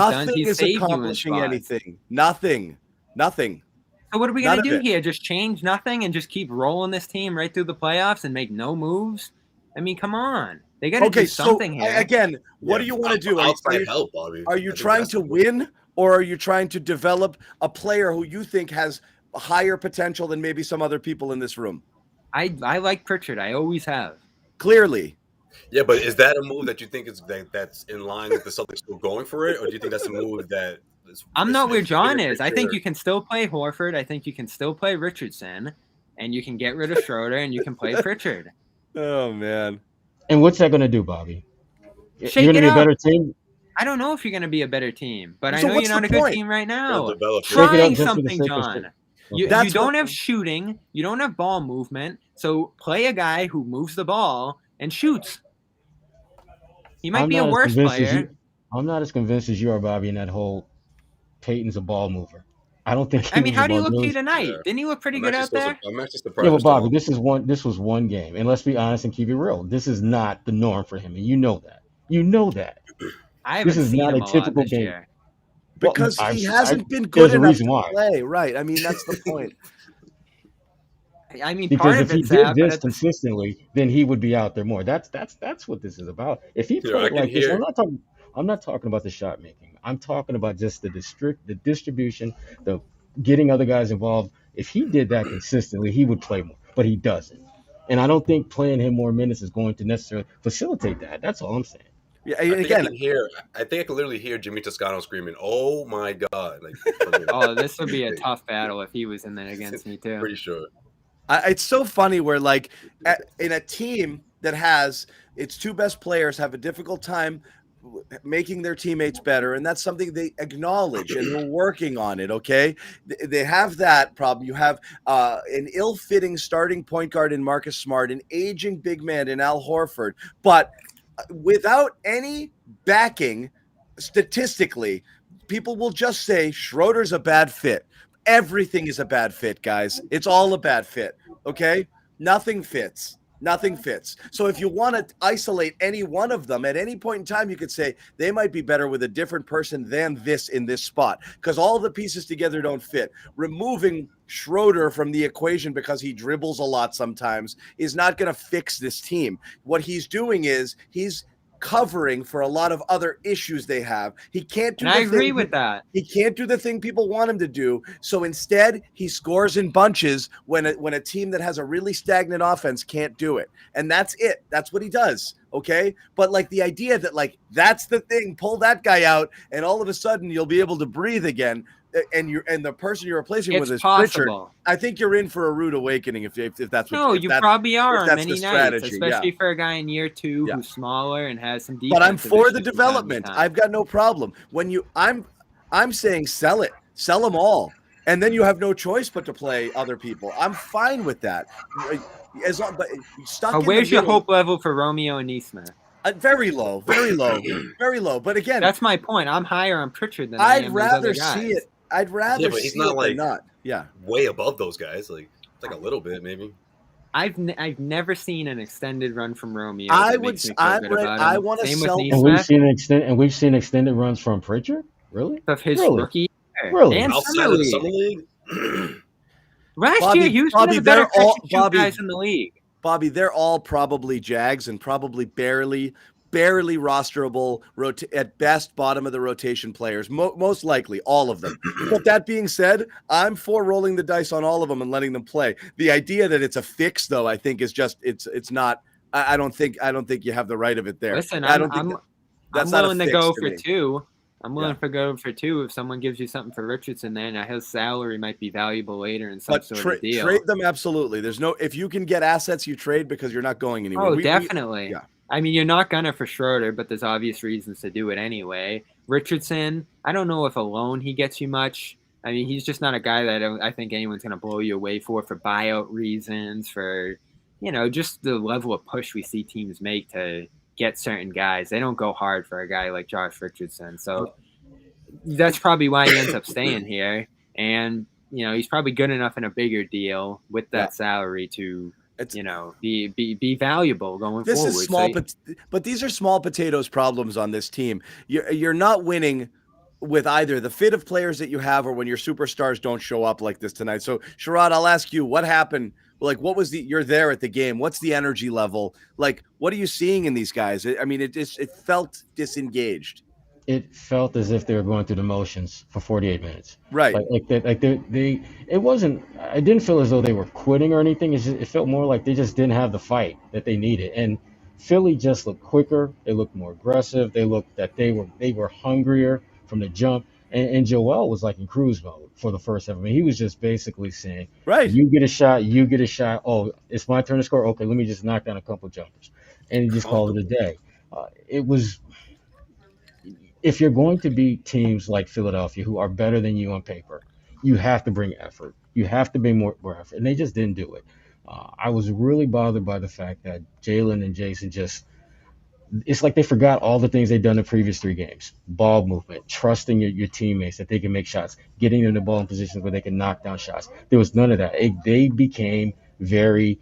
saved accomplishing anything. Nothing. So what are we going to do here? Just change nothing and just keep rolling this team right through the playoffs and make no moves? I mean, come on. They got to do something here. Again, what do you want to do? Outside help, Bobby. Are you trying to win, or are you trying to develop a player who you think has higher potential than maybe some other people in this room? I like Pritchard. I always have. Clearly. Yeah, but is that a move that you think that's in line with the Celtics still going for it, or do you think that's a move that? I'm not where John is. I think you can still play Horford. I think you can still play Richardson, and you can get rid of Schroeder, and you can play Pritchard. Oh man. And what's that going to do, Bobby? Shake You're going to it be a up. better team? I don't know if you're going to be a better team, but I So know what's you're not the a good point? team right It'll now. develop. Shake it up Trying just for the something, sake of John. shit. You, Okay. you That's don't what- have shooting. You don't have ball movement. So play a guy who moves the ball and shoots. He might I'm be a not as worse convinced as player. you. I'm not as convinced as you are, Bobby, in that whole Peyton's a ball mover. I don't think he I mean, moves the how do you ball. look to you Really. tonight? Yeah. Didn't he look pretty good out there? I'm actually surprised. Yeah, we're but still Bobby, on. this was one game, and let's be honest and keep it real. This is not the norm for him, and you know that. You know that. I This haven't is seen not him a a lot typical this game. year. Well, because he hasn't been good there's a enough reason to why. play. Right. I mean, that's the point. I mean, Because part if of he it's did that, but this consistently, then he would be out there more. That's what this is about. If he You know, I played can like this, hear. I'm not talking about the shot making. I'm talking about just the distribution, the getting other guys involved. If he did that consistently, he would play more, but he doesn't. And I don't think playing him more minutes is going to necessarily facilitate that. That's all I'm saying. Yeah, I think again, I can hear. I think I can literally hear Jimmy Toscano screaming, "Oh my god!" Like, oh, this would be a tough battle if he was in there against me too. Pretty sure. it's so funny where like in a team that has its two best players have a difficult time making their teammates better, and that's something they acknowledge and they're working on it. Okay, they have that problem. You have an ill-fitting starting point guard in Marcus Smart, an aging big man in Al Horford, but without any backing statistically, people will just say Schroeder's a bad fit. Everything is a bad fit, guys. It's all a bad fit. Okay, nothing fits. Nothing fits. So if you want to isolate any one of them at any point in time, you could say they might be better with a different person than this in this spot, because all the pieces together don't fit. Removing Schroeder from the equation because he dribbles a lot sometimes is not going to fix this team. What he's doing is he's covering for a lot of other issues they have. He can't do. And I agree with that. He can't do the thing people want him to do. So instead, he scores in bunches when a team that has a really stagnant offense can't do it. And that's it. That's what he does. Okay. But like the idea that like that's the thing, pull that guy out, and all of a sudden you'll be able to breathe again. And the person you're replacing with is Pritchard. I think you're in for a rude awakening if that's what. No, you probably are on many nights, especially yeah. for a guy in year two who's smaller and has some defense. But I'm for the development. I've got no problem. I'm saying sell it, sell them all, and then you have no choice but to play other people. I'm fine with that. As long, but stuck. Where's your hope level for Romeo and Neesmith? Very low, very low, very low. But again, that's my point. I'm higher on Pritchard than I am rather see it. I'd rather but he's see not it like than not. Yeah, way above those guys. Like it's like a little bit maybe. I've never seen an extended run from Romeo. I want to sell. And we've seen extended runs from Pritchard. Really? Of his really? rookie year. Really? And outside of the summer league. Last year, he was one of the better guys in the league. Bobby, they're all probably Jags and probably barely rosterable, at best bottom of the rotation players, most likely all of them. But that being said, I'm for rolling the dice on all of them and letting them play. The idea that it's a fix, though, I think is just it's not. I don't think you have the right of it there. Listen, I'm willing to go for two. I'm willing to go for two if someone gives you something for Richardson there. Now his salary might be valuable later in some sort of deal. Trade them absolutely. There's no if you can get assets, you trade because you're not going anywhere. Oh, definitely. I mean, you're not gonna for Schroeder, but there's obvious reasons to do it anyway. Richardson, I don't know if alone he gets you much. I mean, he's just not a guy that I think anyone's gonna blow you away for buyout reasons, for just the level of push we see teams make to get certain guys. They don't go hard for a guy like Josh Richardson, so that's probably why he ends up staying here. And he's probably good enough in a bigger deal with that salary to. Be valuable going forward. This is small, but these are small potatoes problems on this team. You're not winning with either the fit of players that you have or when your superstars don't show up like this tonight. So, Sherrod, I'll ask you, what happened? Like, what was you're there at the game. What's the energy level? Like, what are you seeing in these guys? I mean, it felt disengaged. It felt as if they were going through the motions for 48 minutes. Right. It wasn't, I didn't feel as though they were quitting or anything. It felt more like they just didn't have the fight that they needed. And Philly just looked quicker. They looked more aggressive. They looked that they were hungrier from the jump. And Joel was like in cruise mode for the first half. I mean, he was just basically saying, right, you get a shot. Oh, it's my turn to score. Okay, let me just knock down a couple jumpers. and he just called it a day. It was if you're going to beat teams like Philadelphia who are better than you on paper, you have to bring effort. You have to bring more effort, and they just didn't do it. I was really bothered by the fact that Jalen and Jason just it's like they forgot all the things they've done in the previous 3 games. Ball movement, trusting your teammates that they can make shots, getting them the ball in positions where they can knock down shots. There was none of that. They became very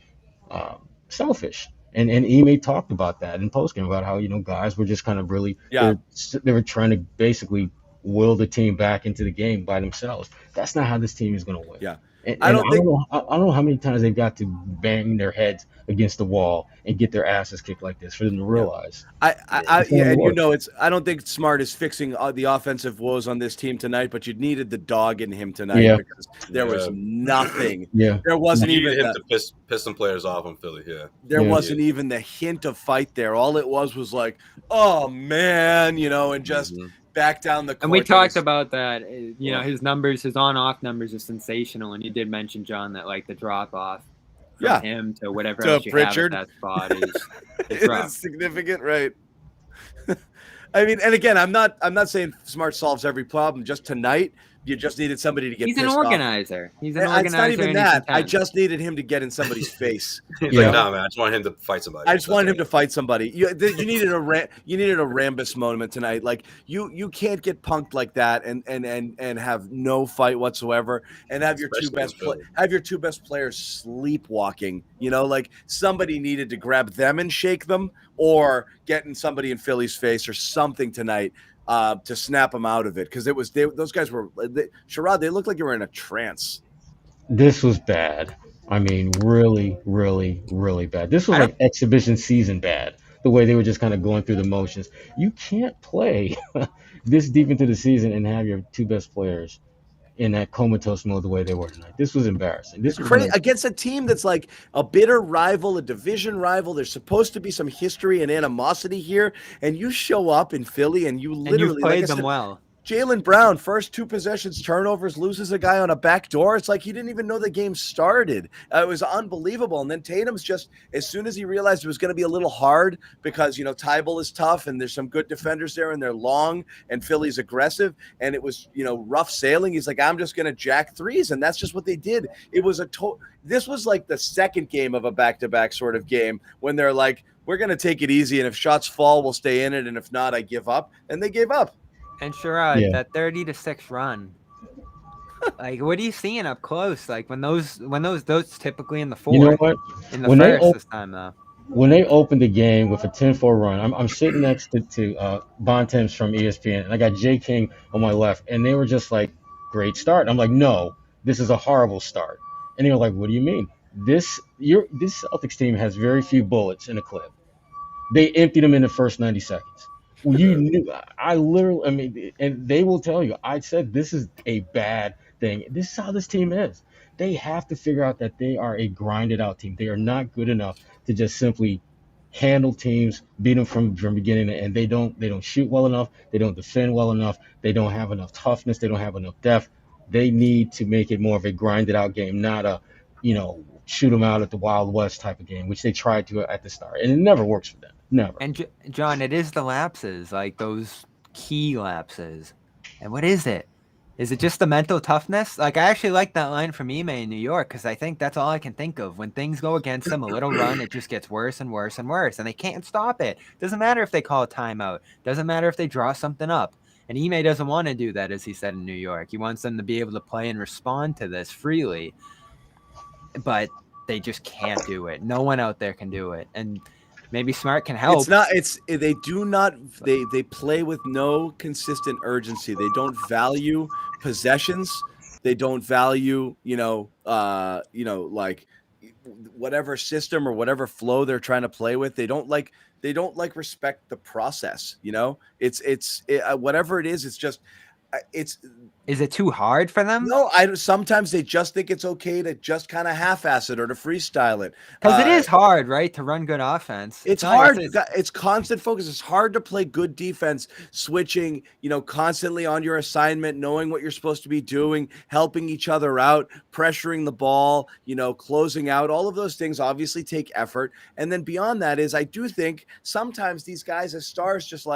selfish. And Ime talked about that in postgame about how guys were just kind of really Yeah. they were trying to basically will the team back into the game by themselves. That's not how this team is going to win. Yeah. And I don't think I don't know how many times they've got to bang their heads against the wall and get their asses kicked like this for them to realize. and work. I don't think Smart is fixing the offensive woes on this team tonight, but you needed the dog in him tonight Yeah. because there was nothing. Yeah. There wasn't You even needed him to piss some players off on Philly. Yeah. there Yeah. wasn't even the hint of fight there. All it was like, oh man, and just Mhm. back down the court. And we That talked was- about that. His numbers, his on-off numbers are sensational. And you did mention, John, that like the drop-off from Yeah. him to whatever To else you Pritchard. have at that spot is it rough. is significant, right? I mean, and again, I'm not saying Smart solves every problem. Just tonight, you just needed somebody to get He's an pissed off. organizer. He's an And organizer. it's not even and he's that. I intense. just needed him to get in somebody's face. He's Yeah. like, nah, man, I just want him to fight somebody. I just That's wanted it. him to fight somebody. You needed you needed a Rambus moment tonight. Like you can't get punked like that and have no fight whatsoever and have your Especially two best players sleepwalking. Like somebody needed to grab them and shake them, or getting somebody in Philly's face or something tonight. To snap them out of it, because those guys were Sherrod. They looked like they were in a trance. This was bad. I mean, really, really, really bad. This was like exhibition season bad. The way they were just kind of going through the motions. You can't play this deep into the season and have your 2 best players in that comatose mode the way they were tonight. This was embarrassing. This It's was crazy against a team that's like a bitter rival, a division rival. There's supposed to be some history and animosity here, and you show up in Philly and you literally and you played like I them said, well. Jaylen Brown, first 2 possessions, turnovers, loses a guy on a back door. It's like he didn't even know the game started. It was unbelievable. And then Tatum's just, as soon as he realized it was going to be a little hard because, Tybal is tough and there's some good defenders there and they're long and Philly's aggressive and it was, rough sailing. He's like, I'm just going to jack threes. And that's just what they did. It was this was like the second game of a back-to-back sort of game when they're like, we're going to take it easy. And if shots fall, we'll stay in it. And if not, I give up. And they gave up. And Sherrod, Yeah. that 30-6 run. Like, what are you seeing up close? Like when those typically in the fourth. You know what? In the When they first this time though. When they opened the game with a 10-4 run, I'm sitting next to Bontemps from ESPN, and I got Jay King on my left, and they were just like, great start. And I'm like, no, this is a horrible start. And they were like, what do you mean? This Celtics team has very few bullets in a clip. They emptied them in the first 90 seconds. Well, you knew. I mean, and they will tell you, I said this is a bad thing. This is how this team is. They have to figure out that they are a grinded out team. They are not good enough to just simply handle teams, beat them from beginning, and they don't shoot well enough. They don't defend well enough. They don't have enough toughness. They don't have enough depth. They need to make it more of a grinded out game, not a, shoot them out at the Wild West type of game, which they tried to at the start, and it never works for them. Never. And John, it is the lapses, like those key lapses. And what is it? Is it just the mental toughness? Like, I actually like that line from Ime in New York because I think that's all I can think of. When things go against them, a little run, it just gets worse and worse and worse, and they can't stop it. Doesn't matter if they call a timeout. Doesn't matter if they draw something up. And Ime doesn't want to do that, as he said in New York. He wants them to be able to play and respond to this freely. But they just can't do it. No one out there can do it. And maybe Smart can help. They play with no consistent urgency. They don't value possessions. They don't value, like whatever system or whatever flow they're trying to play with. They don't respect the process. It's whatever it is. It's just, Is it too hard for them? No, sometimes they just think it's okay to just kind of half-ass it or to freestyle it. Because it is hard, right, to run good offense. It's hard. It's constant focus. It's hard to play good defense, switching, constantly on your assignment, knowing what you're supposed to be doing, helping each other out, pressuring the ball, closing out. All of those things obviously take effort. And then beyond that is I do think sometimes these guys as stars just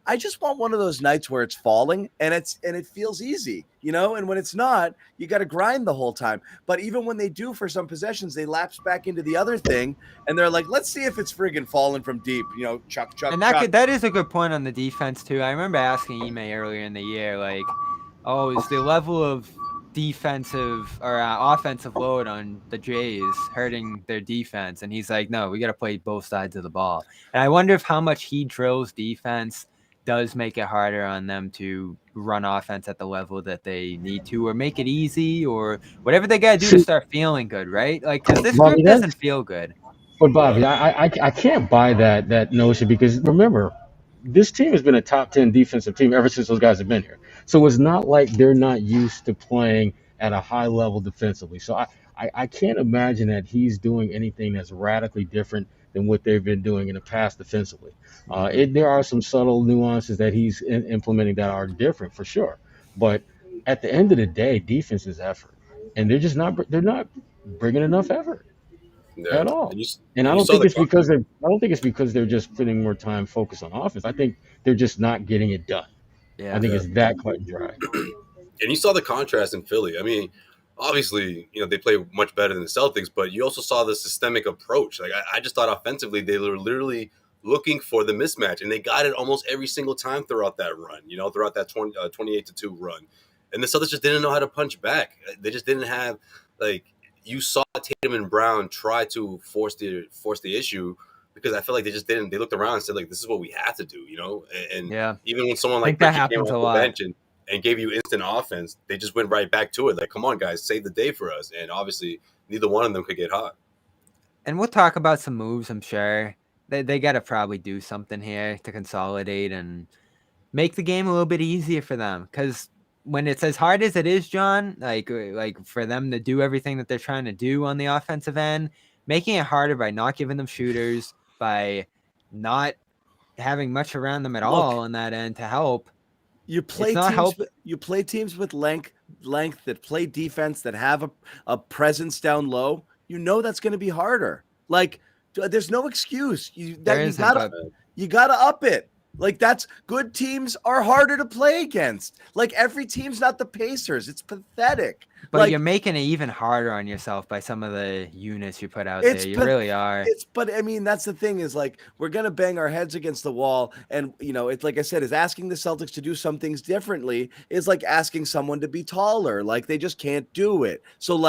I just want one of those nights where it's falling and it feels easy, and when it's not, you got to grind the whole time. But even when they do for some possessions, they lapse back into the other thing and they're like, let's see if it's friggin' falling from deep, chuck. And that is a good point on the defense too. I remember asking Ime earlier in the year, is the level of defensive or offensive load on the Jays hurting their defense? And he's like, no, we got to play both sides of the ball. And I wonder if how much he drills defense does make it harder on them to run offense at the level that they need to, or make it easy, or whatever they got to do to start feeling good, right? Because this group doesn't feel good. But Bobby, I can't buy that notion, because remember, this team has been a top 10 defensive team ever since those guys have been here. So it's not like they're not used to playing at a high level defensively. So I can't imagine that he's doing anything that's radically different than what they've been doing in the past defensively. There are some subtle nuances that he's implementing that are different for sure. But at the end of the day, defense is effort, and they're not bringing enough effort. At all. And I don't think it's because they're just spending more time focused on offense. I think they're just not getting it done. Yeah, I think it's that cut and dry. And you saw the contrast in Philly. I mean, obviously, they play much better than the Celtics, but you also saw the systemic approach. I just thought offensively they were literally looking for the mismatch, and they got it almost every single time throughout that run, throughout that 28-2 run. And the Celtics just didn't know how to punch back. They just didn't have, you saw Tatum and Brown try to force the issue, because I feel like they just didn't. They looked around and said, this is what we have to do, And even when someone like Pritchard came off the bench and gave you instant offense, they just went right back to it. Come on, guys, save the day for us. And obviously, neither one of them could get hot. And we'll talk about some moves, I'm sure. They got to probably do something here to consolidate and make the game a little bit easier for them. Because when it's as hard as it is, John, like for them to do everything that they're trying to do on the offensive end, making it harder by not giving them shooters, by not having much around them at all on that end to help. You play teams with length that play defense, that have a presence down low. That's going to be harder. There's no excuse. You gotta up it. That's good teams are harder to play against. Every team's not the Pacers. It's pathetic. But you're making it even harder on yourself by some of the units you put out there. You really are. But I mean, that's the thing is we're going to bang our heads against the wall. And, it's like I said, is asking the Celtics to do some things differently is like asking someone to be taller. They just can't do it. So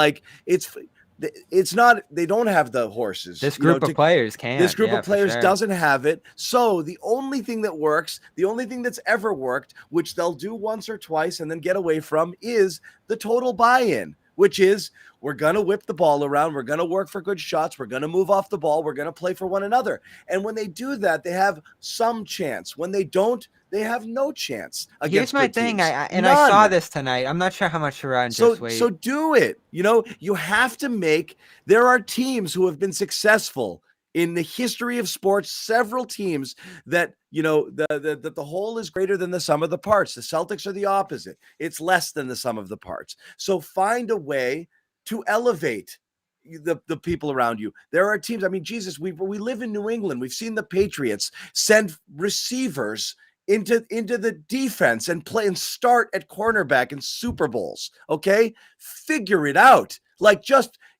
it's not, they don't have the horses. This group of players can. This group of players doesn't have it. So the only thing that works, the only thing that's ever worked, which they'll do once or twice and then get away from, is the total buy-in, which is we're going to whip the ball around. We're going to work for good shots. We're going to move off the ball. We're going to play for one another. And when they do that, they have some chance. When they don't, they have no chance against. Here's my thing, I saw this tonight. I'm not sure how much Sherrod just So do it. You have to make. There are teams who have been successful in the history of sports. Several teams that the whole is greater than the sum of the parts. The Celtics are the opposite. It's less than the sum of the parts. So find a way to elevate the people around you. There are teams. I mean, Jesus, we live in New England. We've seen the Patriots send receivers into the defense and play and start at cornerback in Super Bowls. Okay, figure it out.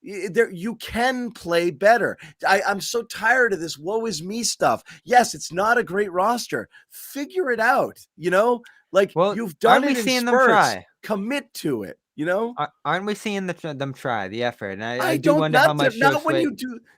You can play better. I'm so tired of this woe is me stuff. Yes, it's not a great roster. Figure it out. You've done it in spurts. Them try? Commit to it. Aren't we seeing them try the effort? And I do wonder how much.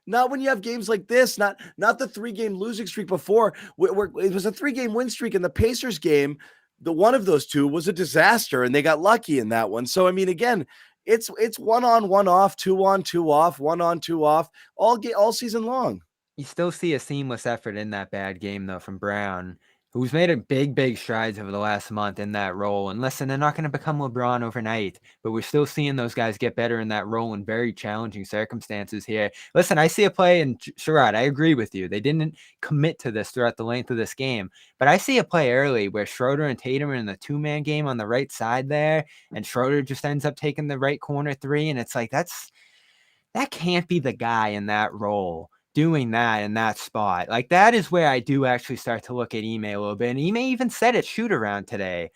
Not when you have games like this. Not the 3-game losing streak before. It was a 3-game win streak in the Pacers game. The one of those two was a disaster, and they got lucky in that one. So I mean, again, it's 1 on 1 off, 2 on 2 off, 1 on 2 off, all season long. You still see a seamless effort in that bad game though from Brown. who's made a big strides over the last month in that role. And listen, they're not going to become LeBron overnight, but we're still seeing those guys get better in that role in very challenging circumstances here. Listen, I see a play, and Sherrod, I agree with you. They didn't commit to this throughout the length of this game, but I see a play early where Schroeder and Tatum are in the two-man game on the right side there, and Schroeder just ends up taking the right corner three, and it's like that can't be the guy in that role doing that in that spot. Like, that is where I do actually start to look at Ime a little bit. And Ime even said at shoot around today,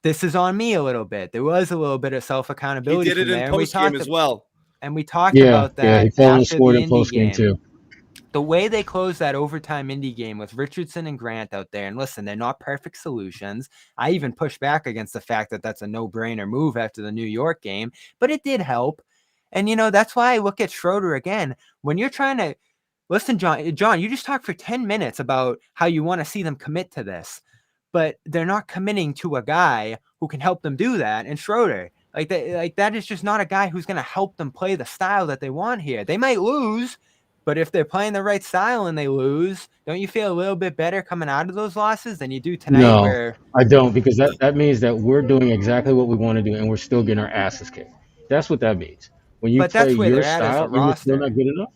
this is on me a little bit. There was a little bit of self-accountability. He did it in postgame as well. And we talked about that. Yeah, he fell after scored the in Indy postgame game too. The way they closed that overtime Indy game with Richardson and Grant out there, and listen, they're not perfect solutions. I even pushed back against the fact that that's a no-brainer move after the New York game, but it did help. And, that's why I look at Schroeder again. When you're trying to listen, John, you just talked for 10 minutes about how you want to see them commit to this, but they're not committing to a guy who can help them do that. And Schroeder, like that is just not a guy who's going to help them play the style that they want here. They might lose, but if they're playing the right style and they lose, don't you feel a little bit better coming out of those losses than you do tonight? No, I don't, because that means that we're doing exactly what we want to do and we're still getting our asses kicked. That's what that means. When you play your style and you're still not good enough.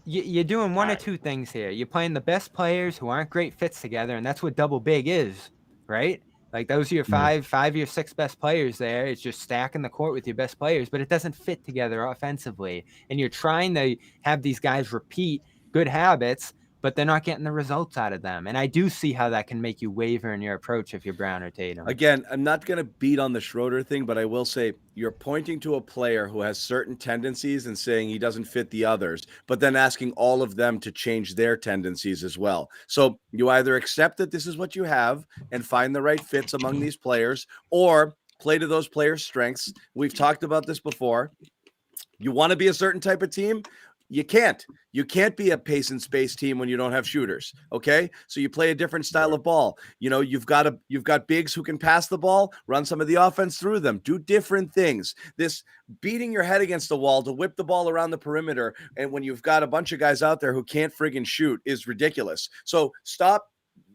You're doing one or two things here. You're playing the best players who aren't great fits together, and that's what double big is, right? Like, those are your five or six best players there. It's just stacking the court with your best players, but it doesn't fit together offensively. And you're trying to have these guys repeat good habits, but they're not getting the results out of them. And I do see how that can make you waver in your approach if you're Brown or Tatum. Again, I'm not going to beat on the Schroeder thing, but I will say you're pointing to a player who has certain tendencies and saying he doesn't fit the others, but then asking all of them to change their tendencies as well. So you either accept that this is what you have and find the right fits among these players, or play to those players' strengths. We've talked about this before. You want to be a certain type of team? You can't. You can't be a pace and space team when you don't have shooters. Okay, so you play a different style of ball. You've got bigs who can pass the ball, run some of the offense through them, do different things. This beating your head against the wall to whip the ball around the perimeter, and when you've got a bunch of guys out there who can't friggin' shoot, is ridiculous. So stop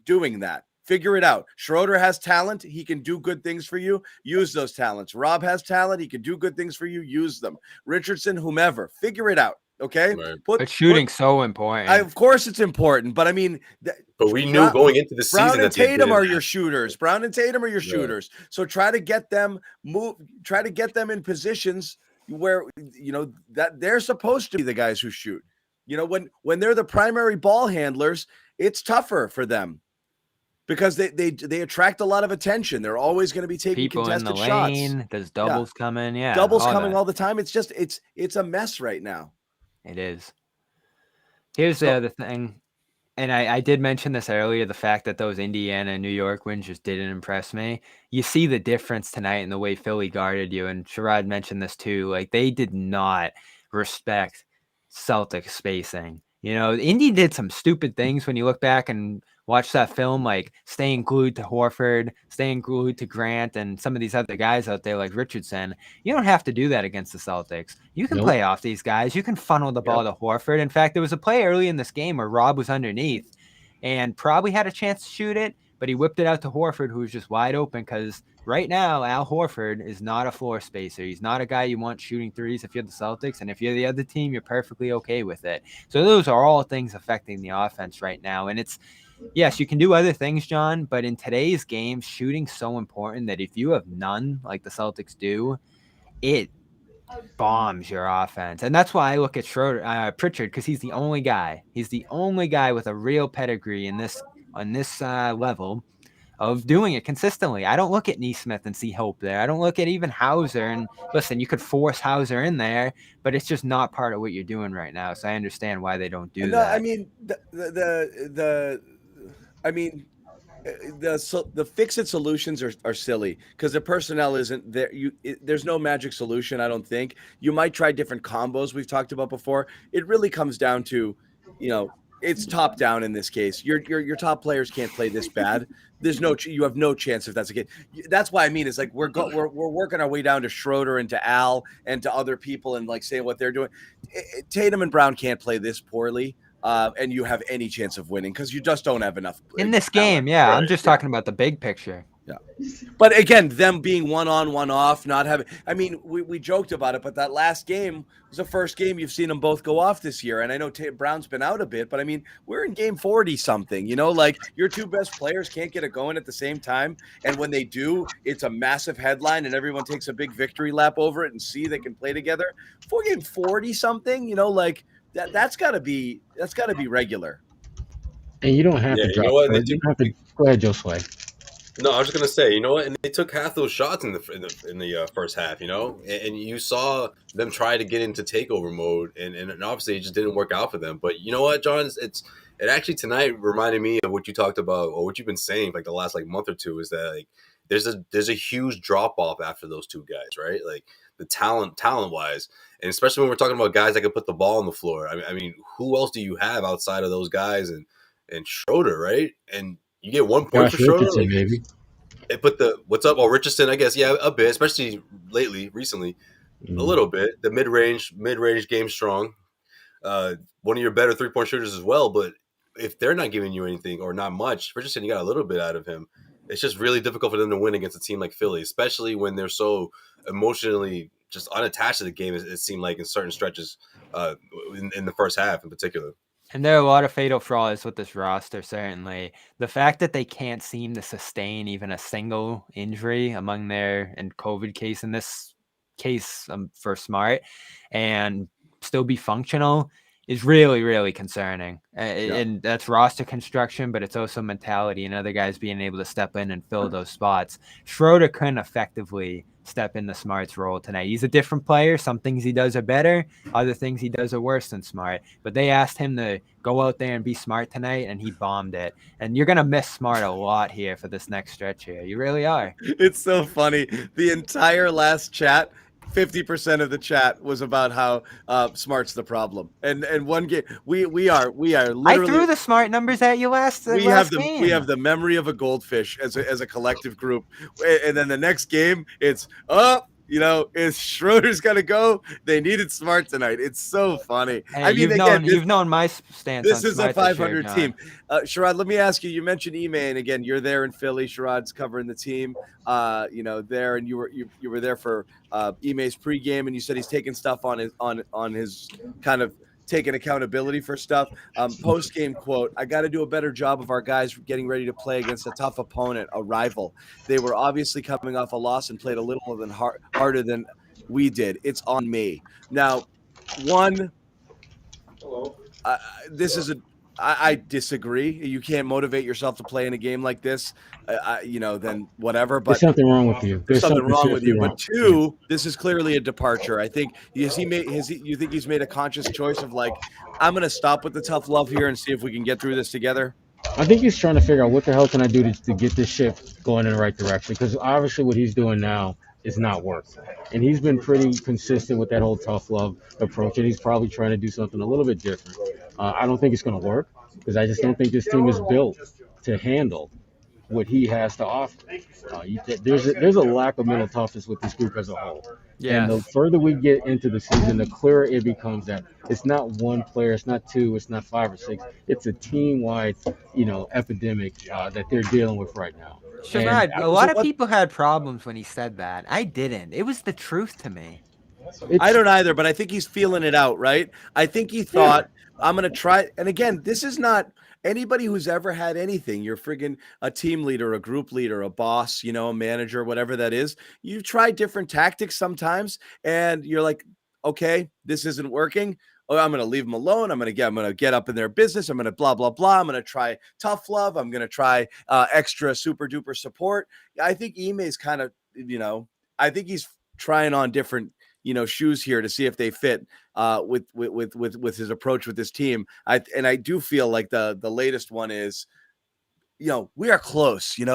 doing that. Figure it out. Schroeder has talent. He can do good things for you. Use those talents. Rob has talent. He can do good things for you. Use them. Richardson, whomever. Figure it out. Okay, right. But shooting's so important. Of course, it's important. But I mean, but we knew going into the season Brown and that Tatum are your shooters. Brown and Tatum are your shooters. So try to get them in positions where that they're supposed to be the guys who shoot. When they're the primary ball handlers, it's tougher for them because they attract a lot of attention. They're always going to be taking people contested in the lane. shots. There's doubles coming. Yeah, doubles coming all the time. It's just it's a mess right now. It is. Here's the other thing, and I did mention this earlier, the fact that those Indiana and New York wins just didn't impress me. You see the difference tonight in the way Philly guarded you, and Sherrod mentioned this too. Like, they did not respect Celtics spacing. Indy did some stupid things when you look back and watch that film, like staying glued to Horford, staying glued to Grant, and some of these other guys out there like Richardson. You don't have to do that against the Celtics. You can play off these guys. You can funnel the ball to Horford. In fact, there was a play early in this game where Rob was underneath and probably had a chance to shoot it, but he whipped it out to Horford, who was just wide open, because right now, Al Horford is not a floor spacer. He's not a guy you want shooting threes if you're the Celtics, and if you're the other team, you're perfectly okay with it. So those are all things affecting the offense right now, and yes, you can do other things, John, but in today's game, shooting's so important that if you have none, like the Celtics do, it bombs your offense. And that's why I look at Pritchard, because he's the only guy. He's the only guy with a real pedigree on this level of doing it consistently. I don't look at Nesmith and see hope there. I don't look at even Hauser. And listen, you could force Hauser in there, but it's just not part of what you're doing right now. So I understand why they don't do that. I mean, the fix-it solutions are silly because the personnel isn't there. There's no magic solution. I don't think. You might try different combos we've talked about before. It really comes down to, it's top down in this case. Your top players can't play this bad. You have no chance if that's the case. That's why I mean, it's like we're working our way down to Schroeder and to Al and to other people and like saying what they're doing. Tatum and Brown can't play this poorly. and you have any chance of winning because you just don't have enough in this talent. game. Yeah, Right. I'm just talking about the big picture. But again, them being one on, one off, not having. I mean, we joked about it, but that last game was the first game you've seen them both go off this year. And I know Brown's been out a bit, but I mean, we're in game 40 something. Like your two best players can't get it going at the same time, and when they do, it's a massive headline, and everyone takes a big victory lap over it and see they can play together. For game 40 something, like that's got to be regular. And you don't have to drop. You don't have to go ahead, Josue. No, I was just gonna say, you know what? And they took half those shots in the first half, and you saw them try to get into takeover mode, and obviously it just didn't work out for them. But you know what, John? It actually tonight reminded me of what you talked about or what you've been saying like the last month or two, is that like there's a huge drop off after those two guys, right? Like the talent wise, and especially when we're talking about guys that can put the ball on the floor. I mean, who else do you have outside of those guys and Schroeder, right? And you get 1 point for Schroeder. Maybe. They put what's up? Oh, Richardson, I guess, yeah, a bit, especially recently, a little bit. The mid range game strong. One of your better 3-point shooters as well. But if they're not giving you anything or not much, Richardson, you got a little bit out of him. It's just really difficult for them to win against a team like Philly, especially when they're so emotionally just unattached to the game. It seemed like in certain stretches, in the first half in particular. And there are a lot of fatal flaws with this roster, certainly. The fact that they can't seem to sustain even a single injury among and COVID case in this case for Smart and still be functional is really, really concerning. And that's roster construction, but it's also mentality and other guys being able to step in and fill those spots. Schroeder couldn't effectively step into Smart's role tonight. He's a different player. Some things he does are better. Other things he does are worse than Smart. But they asked him to go out there and be Smart tonight, and he bombed it. And you're going to miss Smart a lot here for this next stretch here. You really are. It's so funny. The entire last chat, 50% of the chat was about how Smart's the problem. And one game we are literally. I threw the Smart numbers at you last game. We have the memory of a goldfish as a collective group. And then the next game, it's is Schroeder's gonna go? They needed Smart tonight. It's so funny. Hey, I mean, you've known my stance. This is a 500 team. Sherrod, let me ask you. You mentioned Ime, and again, you're there in Philly. Sherrod's covering the team. There, and you were there for Ime's pregame, and you said he's taking stuff on his kind of taking accountability for stuff. Post-game quote, I got to do a better job of our guys getting ready to play against a tough opponent, a rival. They were obviously coming off a loss and played a little harder than we did. It's on me. Now, I disagree. You can't motivate yourself to play in a game like this, then whatever. But there's something wrong with you. There's something wrong with you. But two, this is clearly a departure. I think you think he's made a conscious choice of I'm going to stop with the tough love here and see if we can get through this together. I think he's trying to figure out what the hell can I do to get this ship going in the right direction, because obviously what he's doing now is not working. And he's been pretty consistent with that whole tough love approach, and he's probably trying to do something a little bit different. I don't think it's going to work, because I just don't think this team is built to handle what he has to offer. There's a lack of mental toughness with this group as a whole. Yeah. And the further we get into the season, the clearer it becomes that it's not one player, it's not two, it's not 5 or 6. It's a team-wide, epidemic that they're dealing with right now. Sherrod, a lot of people had problems when he said that. I didn't. It was the truth to me. I don't either, but I think he's feeling it out, right? I think he thought, I'm going to try. And again, this is not anybody who's ever had anything. You're friggin' a team leader, a group leader, a boss, a manager, whatever that is. You try different tactics sometimes, and you're like, okay, this isn't working. Oh, I'm going to leave them alone. I'm going to get up in their business. I'm going to blah, blah, blah. I'm going to try tough love. I'm going to try extra super duper support. I think Ime's kind of, I think he's trying on different shoes here to see if they fit with his approach with this team. I do feel like the latest one is, we are close. We've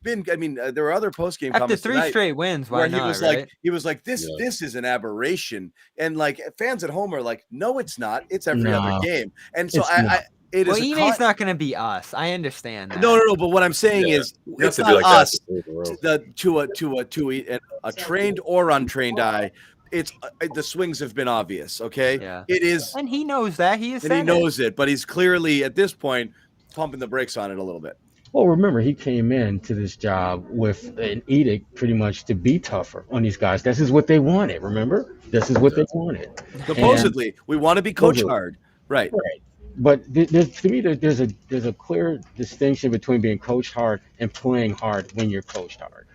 been. I mean, there were other post game after 3 straight wins. Why not? He was like, this is an aberration, and fans at home are like, no, it's not. It's every other game, and so Ime's not going to be us. I understand that. No. But what I'm saying is, it's not us. To a trained or untrained eye, it's the swings have been obvious. Okay, Yeah. it is, And he knows that. He is, and he knows it, but he's clearly at this point pumping the brakes on it a little bit. Well, remember, he came into this job with an edict pretty much to be tougher on these guys. This is what they wanted, remember? This is what they wanted. Supposedly, we want to be coach hard. Right. Right. But to me, there's a clear distinction between being coached hard and playing hard when you're coached hard.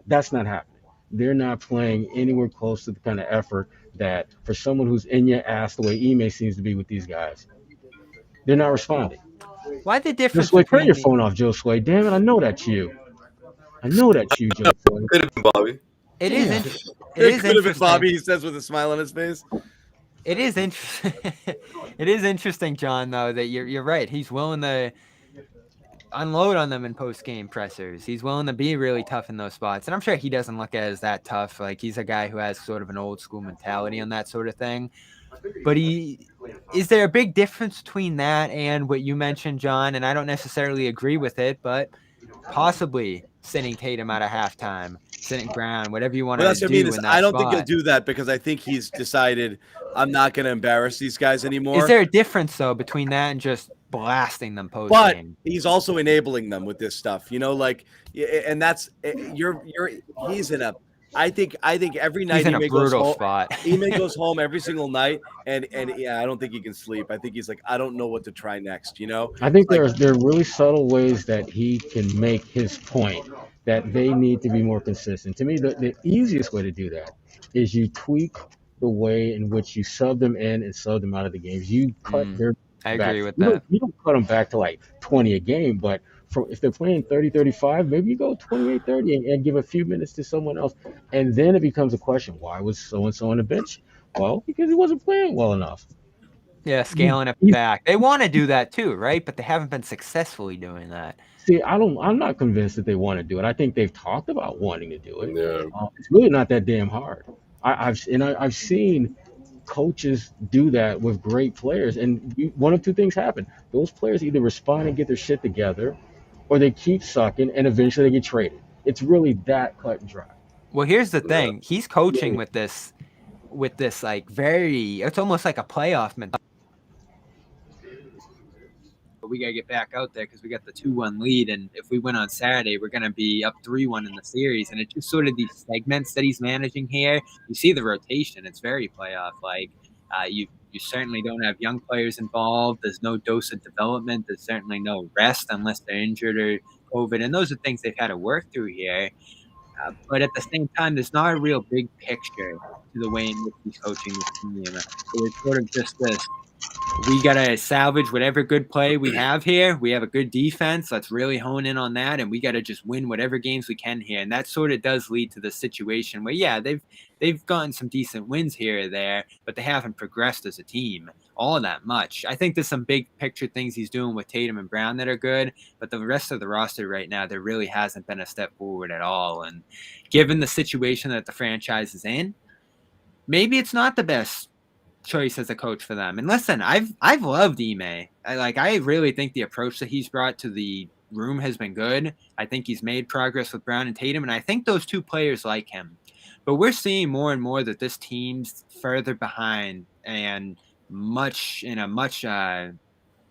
That's not happening. They're not playing anywhere close to the kind of effort that, for someone who's in your ass the way Ime seems to be with these guys, they're not responding. Why the difference? Josue, turn your phone off, Josue. Damn it, I know that's you. I know that's you, Josue. Could have been Bobby. It is interesting. Bobby, he says with a smile on his face. It is interesting. It is interesting, John, though, that you're right. He's willing to unload on them in post-game pressers. He's willing to be really tough in those spots. And I'm sure he doesn't look at it as that tough. Like, he's a guy who has sort of an old school mentality on that sort of thing. But is there a big difference between that and what you mentioned, John? And I don't necessarily agree with it, but possibly sitting Tatum out of halftime, sitting Brown, whatever you want to do in that I don't spot. think he'll do that because I think he's decided I'm not going to embarrass these guys anymore. Is there a difference, though, between that and just blasting them post game? But he's also enabling them with this stuff, like, and that's he's in a. I think every night Ime goes home every single night, and yeah, I don't think he can sleep. I think he's like, I don't know what to try next. I think there are really subtle ways that he can make his point that they need to be more consistent. To me, the easiest way to do that is you tweak the way in which you sub them in and sub them out of the games. You cut their I back. agree with that. You don't cut them back to like 20 a game, but if they're playing 30-35, maybe you go 28-30 and give a few minutes to someone else. And then it becomes a question, why was so-and-so on the bench? Well, because he wasn't playing well enough. Yeah, scaling it back. They want to do that too, right? But they haven't been successfully doing that. See, I'm not convinced that they want to do it. I think they've talked about wanting to do it. Yeah. It's really not that damn hard. I've seen coaches do that with great players, and one of two things happen. Those players either respond and get their shit together, or they keep sucking and eventually they get traded. It's really that cut and dry. Well, here's the thing. He's coaching with this like it's almost like a playoff mentality. But we got to get back out there because we got the 2-1 lead. And if we win on Saturday, we're going to be up 3-1 in the series. And it's just sort of these segments that he's managing here. You see the rotation. It's very playoff-like. You certainly don't have young players involved. There's no dose of development. There's certainly no rest unless they're injured or COVID. And those are things they've had to work through here. But at the same time, there's not a real big picture to the way in which he's coaching this team. So it's sort of just this. We got to salvage whatever good play we have here. We have a good defense. Let's really hone in on that. And we got to just win whatever games we can here. And that sort of does lead to the situation where, yeah, they've gotten some decent wins here or there, but they haven't progressed as a team all that much. I think there's some big picture things he's doing with Tatum and Brown that are good, but the rest of the roster right now, there really hasn't been a step forward at all. And given the situation that the franchise is in, maybe it's not the best choice as a coach for them. And listen, I've loved Ime. I really think the approach that he's brought to the room has been good. I think he's made progress with Brown and Tatum, and I think those two players like him. But we're seeing more and more that this team's further behind and much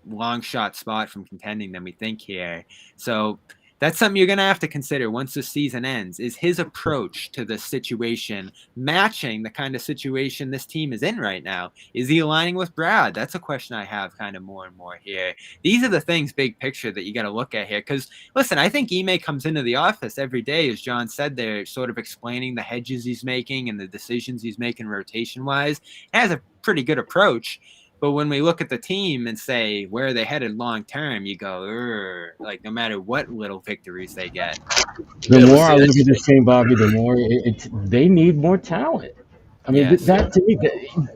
long shot spot from contending than we think here. So that's something you're going to have to consider once the season ends. Is his approach to the situation matching the kind of situation this team is in right now? Is he aligning with Brad? That's a question I have kind of more and more here. These are the things, big picture, that you got to look at here. Because, listen, I think Ime comes into the office every day, as John said, they're sort of explaining the hedges he's making and the decisions he's making rotation-wise. He has a pretty good approach. But when we look at the team and say, where are they headed long term, you go, no matter what little victories they get. The more I look at this team, Bobby, the more they need more talent. I mean, yes. That to me,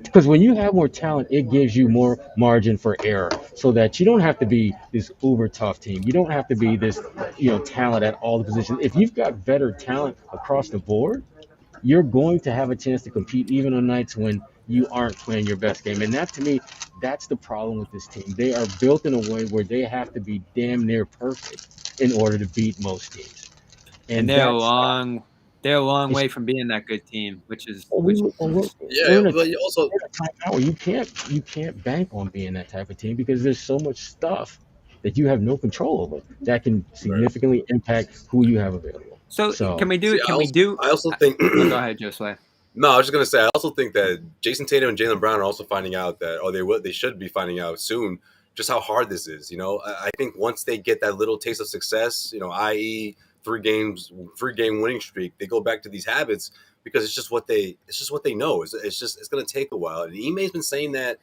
because when you have more talent, it gives you more margin for error, so that you don't have to be this uber tough team. You don't have to be this, talent at all the positions. If you've got better talent across the board, you're going to have a chance to compete even on nights when you aren't playing your best game. And that, to me, that's the problem with this team. They are built in a way where they have to be damn near perfect in order to beat most teams. And they're a long They're a long way from being that good team, which is Yeah, but you also we're in a time now where you can't bank on being that type of team because there's so much stuff that you have no control over that can significantly impact who you have available. So can we do? See, I also think. Go ahead, Josue. No, I was just gonna say. I also think that Jason Tatum and Jaylen Brown are also finding out that, or they should be finding out soon, just how hard this is. You know, I think once they get that little taste of success, you know, i.e., 3-game winning streak, they go back to these habits because it's just what they know. It's gonna take a while. And Ime's been saying that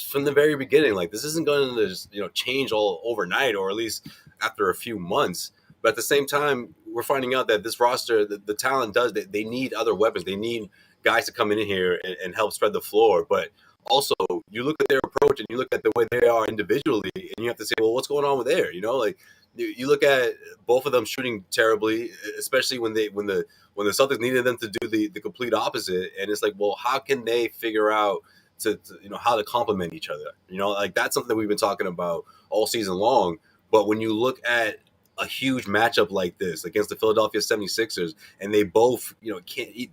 from the very beginning. Like, this isn't going to just, change all overnight, or at least after a few months. But at the same time, we're finding out that this roster, the talent they need other weapons. They need guys to come in here and help spread the floor. But also, you look at their approach and you look at the way they are individually, and you have to say, well, what's going on with there? Like, you look at both of them shooting terribly, especially when the Celtics needed them to do the complete opposite. And it's like, well, how can they figure out to how to complement each other? Like, that's something that we've been talking about all season long. But when you look at a huge matchup like this against the Philadelphia 76ers, and they both,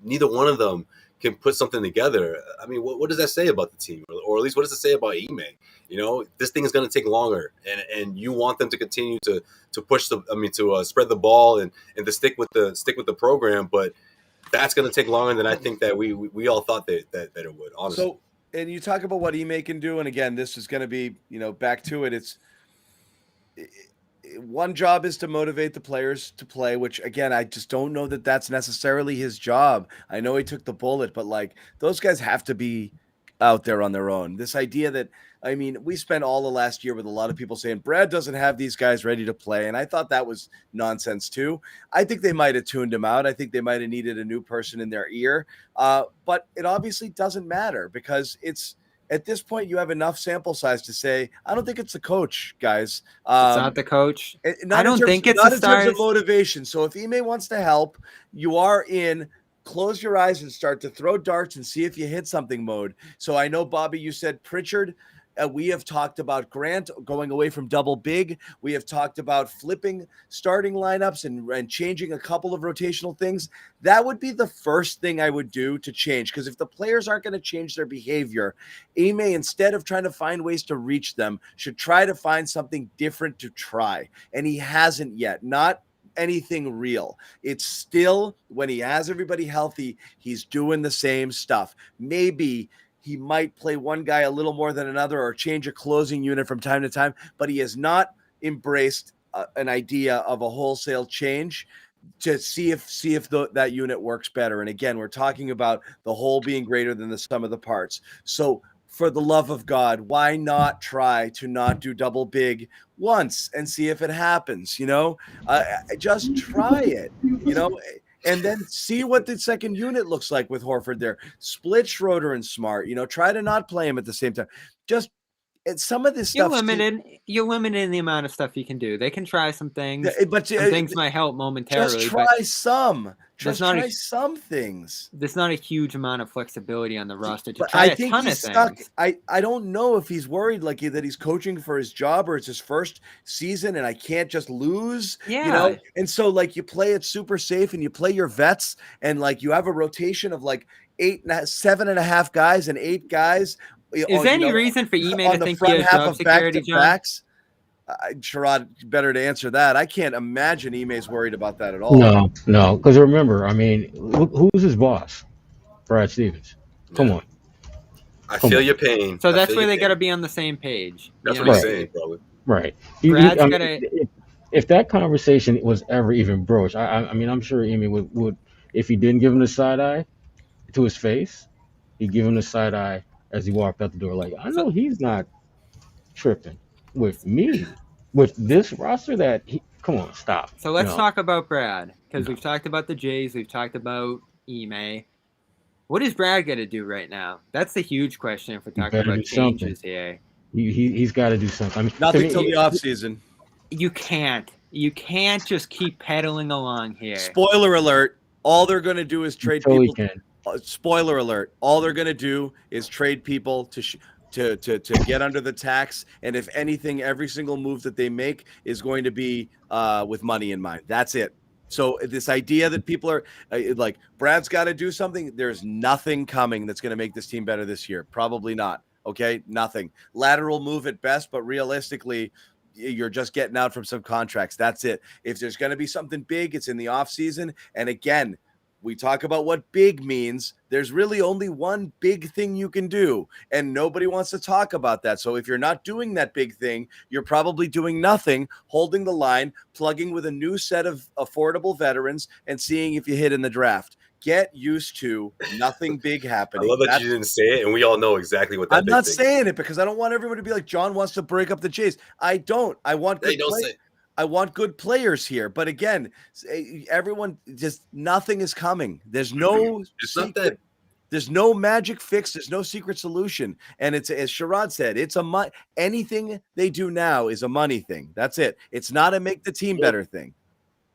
neither one of them can put something together. I mean, what does that say about the team? Or at least what does it say about Ime? This thing is going to take longer, and you want them to continue to push to spread the ball and to stick with the program, but that's going to take longer than I think that we all thought that it would, honestly. So, and you talk about what Ime can do, and again, this is going to be, back to it. One job is to motivate the players to play, which, again, I just don't know that that's necessarily his job. I know he took the bullet, but like, those guys have to be out there on their own. This idea that, we spent all the last year with a lot of people saying Brad doesn't have these guys ready to play, and I thought that was nonsense too. I think they might have tuned him out. I think they might have needed a new person in their ear, but it obviously doesn't matter because at this point, you have enough sample size to say, I don't think it's the coach, guys. It's not the coach. I don't think it's not the in terms stars. of motivation. So if Ime wants to help, you are in close your eyes and start to throw darts and see if you hit something mode. So I know, Bobby, you said Pritchard. We have talked about Grant going away from double big. We have talked about flipping starting lineups and changing a couple of rotational things. That would be the first thing I would do to change, because if the players aren't going to change their behavior, Ime, instead of trying to find ways to reach them, should try to find something different to try. And he hasn't yet. Not anything real. It's still, when he has everybody healthy, he's doing the same stuff. Maybe he might play one guy a little more than another or change a closing unit from time to time, but he has not embraced an idea of a wholesale change to see if that unit works better. And again, we're talking about the whole being greater than the sum of the parts. So for the love of God, why not try to not do double big once and see if it happens? Just try it, and then see what the second unit looks like with Horford there. Split Schroeder and Smart, try to not play him at the same time. Just some of this stuff. You're limited in the amount of stuff you can do. They can try some things, but some things might help momentarily. Just try some. Just try some things. There's not a huge amount of flexibility on the roster to try a ton of things. I don't know if he's worried that he's coaching for his job or it's his first season and I can't just lose. Yeah. And so you play it super safe and you play your vets and you have a rotation of 7.5 guys and 8 guys. Is there any reason for Ime to think he has job security, John? Sherrod, better to answer that. I can't imagine Ime's worried about that at all. No, because remember, who's his boss? Brad Stevens. Come on. I feel your pain. So that's where they got to be on the same page. That's what he's saying, probably. Right. Brad's got to. If that conversation was ever even broached, I'm sure Ime would, if he didn't give him the side eye to his face, he'd give him the side eye as he walked out the door. I know he's not tripping with me, with this roster come on, stop. So let's talk about Brad, because we've talked about the Jays, we've talked about Ime. What is Brad going to do right now? That's the huge question if we're talking about changes here. He's got to do something. Nothing till the offseason. You can't just keep pedaling along here. Spoiler alert, all they're going to do is trade people. Spoiler alert, all they're going to do is trade people to get under the tax, and if anything, every single move that they make is going to be with money in mind. That's it. So this idea that people are like, Brad's got to do something, there's nothing coming that's going to make this team better this year. Probably not. Okay, nothing. Lateral move at best, but realistically, you're just getting out from some contracts. That's it. If there's going to be something big, it's in the offseason. And again, we talk about what big means. There's really only one big thing you can do, and nobody wants to talk about that. So if you're not doing that big thing, you're probably doing nothing, holding the line, plugging with a new set of affordable veterans, and seeing if you hit in the draft. Get used to nothing big happening. I love that you didn't say it, and we all know exactly what that I'm big not thing saying it because I don't want everyone to be like, John wants to break up the Jays. I don't. I want good I want good players here. But again, everyone just nothing is coming. There's no secret. There's no magic fix. There's no secret solution. And it's, as Sherrod said, it's anything they do now is a money thing. That's it. It's not a make the team better thing.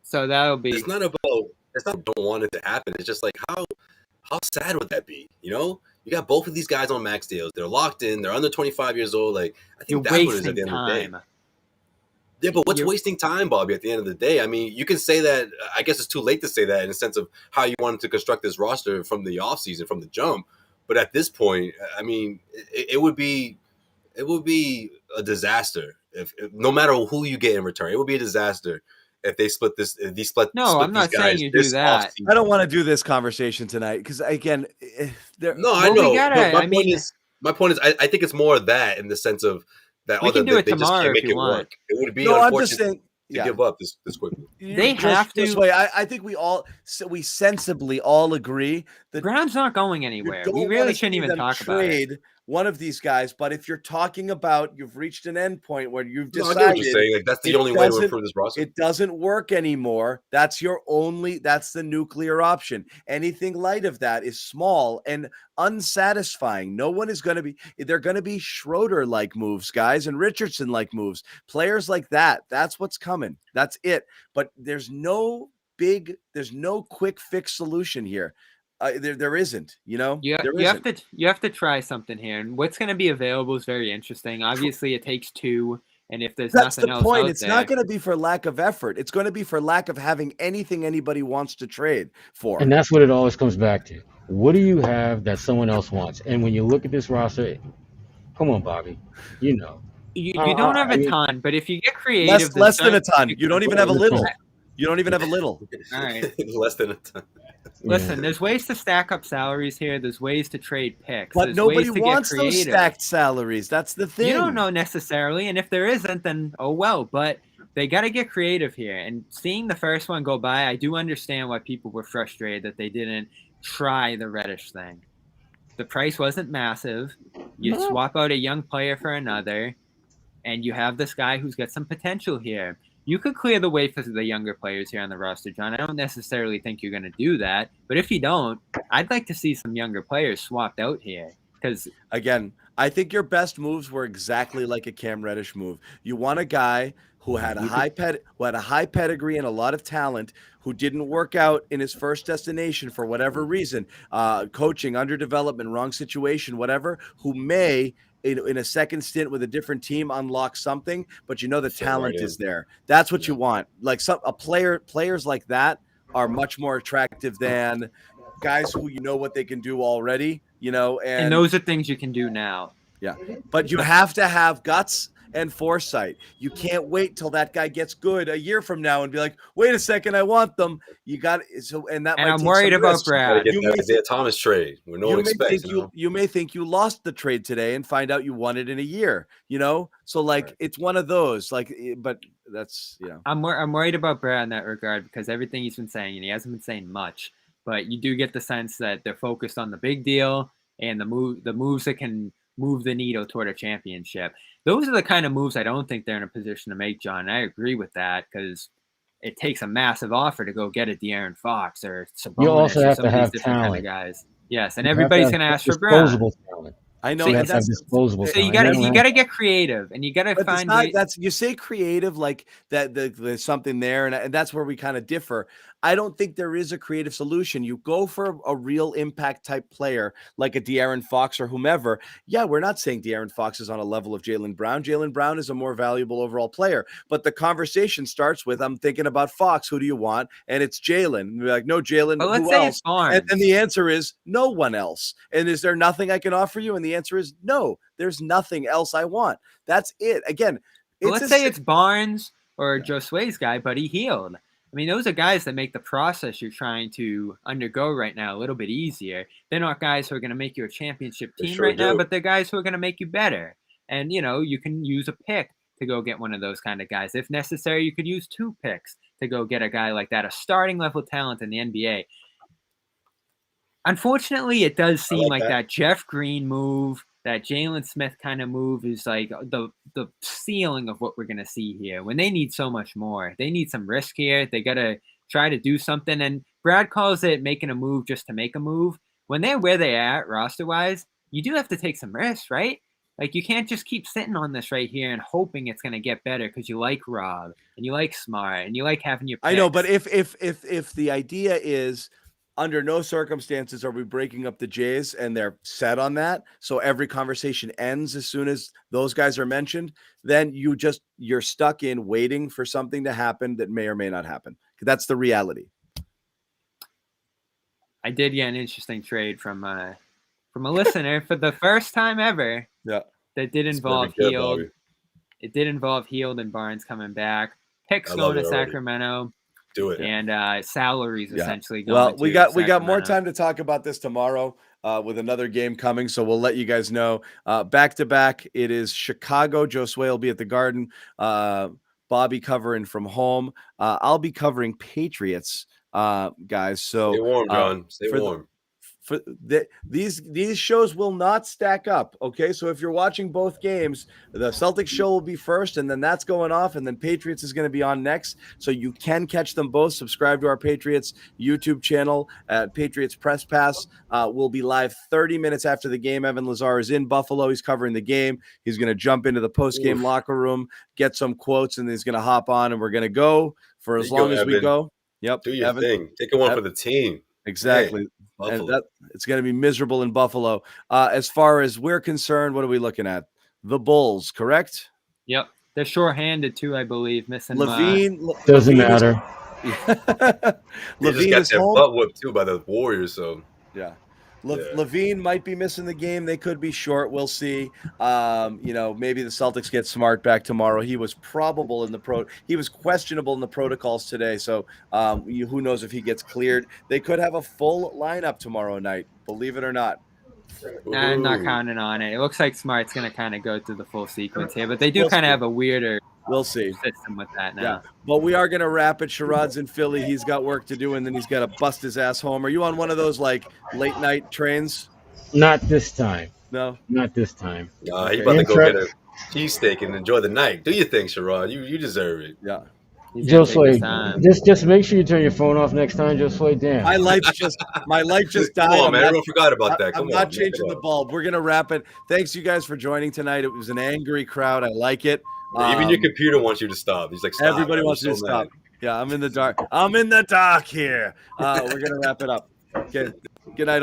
So that'll be. It's not don't want it to happen. It's just like how sad would that be? You know, you got both of these guys on max deals. They're locked in. They're under 25 years old. Like I think that's what it is at the end of the day. Yeah, but what's wasting time, Bobby, at the end of the day? I mean, you can say that. I guess it's too late to say that in the sense of how you wanted to construct this roster from the offseason, from the jump. But at this point, I mean, it would be a disaster if no matter who you get in return. It would be a disaster if they split this. If they split. No, I'm not saying you do that. I don't want to do this conversation tonight because again, I know. My point is, I think it's more of that in the sense of. That we can do it tomorrow if you want. Work. It would be I'm just saying, to give up this quickly. They have to. This way, I think we sensibly all agree that Brown's not going anywhere. We really shouldn't even talk about it. One of these guys, but if you're talking about you've reached an end point where you've decided I get what you're saying. Like, that's the only way to improve this roster. It doesn't work anymore. That's the nuclear option. Anything light of that is small and unsatisfying. No one is going to be, they're going to be Schroeder-like moves, guys, and Richardson-like moves. Players like that. That's what's coming. That's it. But there's no quick fix solution here. There isn't, you know. You have to try something here, and what's going to be available is very interesting. Obviously, it takes two, and if there's nothing else, that's the point. It's not going to be for lack of effort. It's going to be for lack of having anything anybody wants to trade for. And that's what it always comes back to. What do you have that someone else wants? And when you look at this roster, come on, Bobby, you know. You don't have a ton, but if you get creative, less than a ton. You don't even have a little. You don't even have a little. All right, less than a ton. Listen, there's ways to stack up salaries here. There's ways to trade picks. But nobody wants those stacked salaries. That's the thing. You don't know necessarily, and if there isn't, then oh well. But they got to get creative here. And seeing the first one go by, I do understand why people were frustrated that they didn't try the Reddish thing. The price wasn't massive. You swap out a young player for another, and you have this guy who's got some potential here. You could clear the way for the younger players here on the roster, John. I don't necessarily think you're going to do that. But if you don't, I'd like to see some younger players swapped out here. Because again, I think your best moves were exactly like a Cam Reddish move. You want a guy who had a high pedigree and a lot of talent, who didn't work out in his first destination for whatever reason, coaching, underdevelopment, wrong situation, whatever, who may in a second stint with a different team unlock something, but you know the talent is there. That's what you want. Like players like that are much more attractive than guys who you know what they can do already, you know, and those are things you can do now. Yeah. But you have to have guts and foresight. You can't wait till that guy gets good a year from now and be like, wait a second, I want them. You got so, and that. And I'm worried about Brad. Isaiah Thomas trade when no one expects. You may think you lost the trade today and find out you won it in a year. You know, so like it's one of those. Like, but that's I'm worried about Brad in that regard because everything he's been saying, and he hasn't been saying much, but you do get the sense that they're focused on the big deal and the moves that can move the needle toward a championship. Those are the kind of moves I don't think they're in a position to make, John. And I agree with that because it takes a massive offer to go get a De'Aaron Fox or Sabonis. You also have to have talent. Kind of guys. Yes, and everybody's going to ask for Brown. Talent. I know, So and have disposable So you time. gotta get creative, and you gotta but it's find not, that's, you say creative like that, there's something there, and that's where we kind of differ. I don't think there is a creative solution. You go for a real impact type player like a De'Aaron Fox or whomever. Yeah, we're not saying De'Aaron Fox is on a level of Jaylen Brown. Jaylen Brown is a more valuable overall player, but the conversation starts with, I'm thinking about Fox. Who do you want? And it's Jaylen. And we're like, no, Jaylen. But let's Who say else? it's Barnes. And the answer is no one else. And is there nothing I can offer you? And the answer is no, there's nothing else I want. That's it. Again, let's say it's Barnes or Josue's guy, but he healed. I mean, those are guys that make the process you're trying to undergo right now a little bit easier. They're not guys who are going to make you a championship team right now, but they're guys who are going to make you better. And, you can use a pick to go get one of those kind of guys. If necessary, you could use 2 picks to go get a guy like that, a starting level talent in the NBA. Unfortunately, it does seem like that Jeff Green move, that Jalen Smith kind of move is like the ceiling of what we're going to see here, when they need so much more. They need some risk here. They got to try to do something. And Brad calls it making a move just to make a move. When they're where they are roster-wise, you do have to take some risks, right? Like, you can't just keep sitting on this right here and hoping it's going to get better because you like Rob and you like Smart and you like having your picks. I know, but if the idea is, under no circumstances are we breaking up the Jays, and they're set on that, so every conversation ends as soon as those guys are mentioned, then you're stuck in waiting for something to happen that may or may not happen. That's the reality. I did get an interesting trade from a listener for the first time ever. Yeah, that did involve Heald. It did involve Heald and Barnes coming back. Picks going to Sacramento. Do it. And salaries essentially going. Well, we got more time to talk about this tomorrow with another game coming, so we'll let you guys know. Back to back, it is Chicago. Josue will be at the Garden. Bobby covering from home. I'll be covering Patriots, guys. So stay warm, John. Stay warm. These shows will not stack up. Okay, so if you're watching both games, the Celtics show will be first, and then that's going off, and then Patriots is going to be on next. So you can catch them both. Subscribe to our Patriots YouTube channel at Patriots Press Pass. We'll be live 30 minutes after the game. Evan Lazar is in Buffalo. He's covering the game. He's going to jump into the post-game locker room, get some quotes, and he's going to hop on, and we're going to go for as long as we go. Yep. Do your thing. Take one for the team. Exactly. Hey, and it's going to be miserable in Buffalo. As far as we're concerned, what are we looking at? The Bulls, correct? Yep. They're short-handed too, I believe. Missing Levine. Doesn't matter. Levine just got their butt whipped too by the Warriors. So yeah. Levine might be missing the game. They could be short. We'll see. Maybe the Celtics get Smart back tomorrow. He was he was questionable in the protocols today. So who knows if he gets cleared. They could have a full lineup tomorrow night, believe it or not. I'm not counting on it. It looks like Smart's going to kind of go through the full sequence here, but they do kind of have a weirder system with that now. Yeah, but we are going to wrap it. Sherrod's in Philly. He's got work to do, and then he's got to bust his ass home. Are you on one of those like late night trains? Not this time. No, not this time. Nah, he about to go get a cheesesteak and enjoy the night. Do you think, Sherrod? You deserve it. Yeah. Josue, just make sure you turn your phone off next time, Josue. Damn. My light just died. Come on, man. Everyone forgot about that. I'm not changing the bulb. We're gonna wrap it. Thanks you guys for joining tonight. It was an angry crowd. I like it. Even your computer wants you to stop. He's like, stop. Everybody wants you to stop. Yeah, I'm in the dark. I'm in the dark here. We're gonna wrap it up. Okay. Good night, all.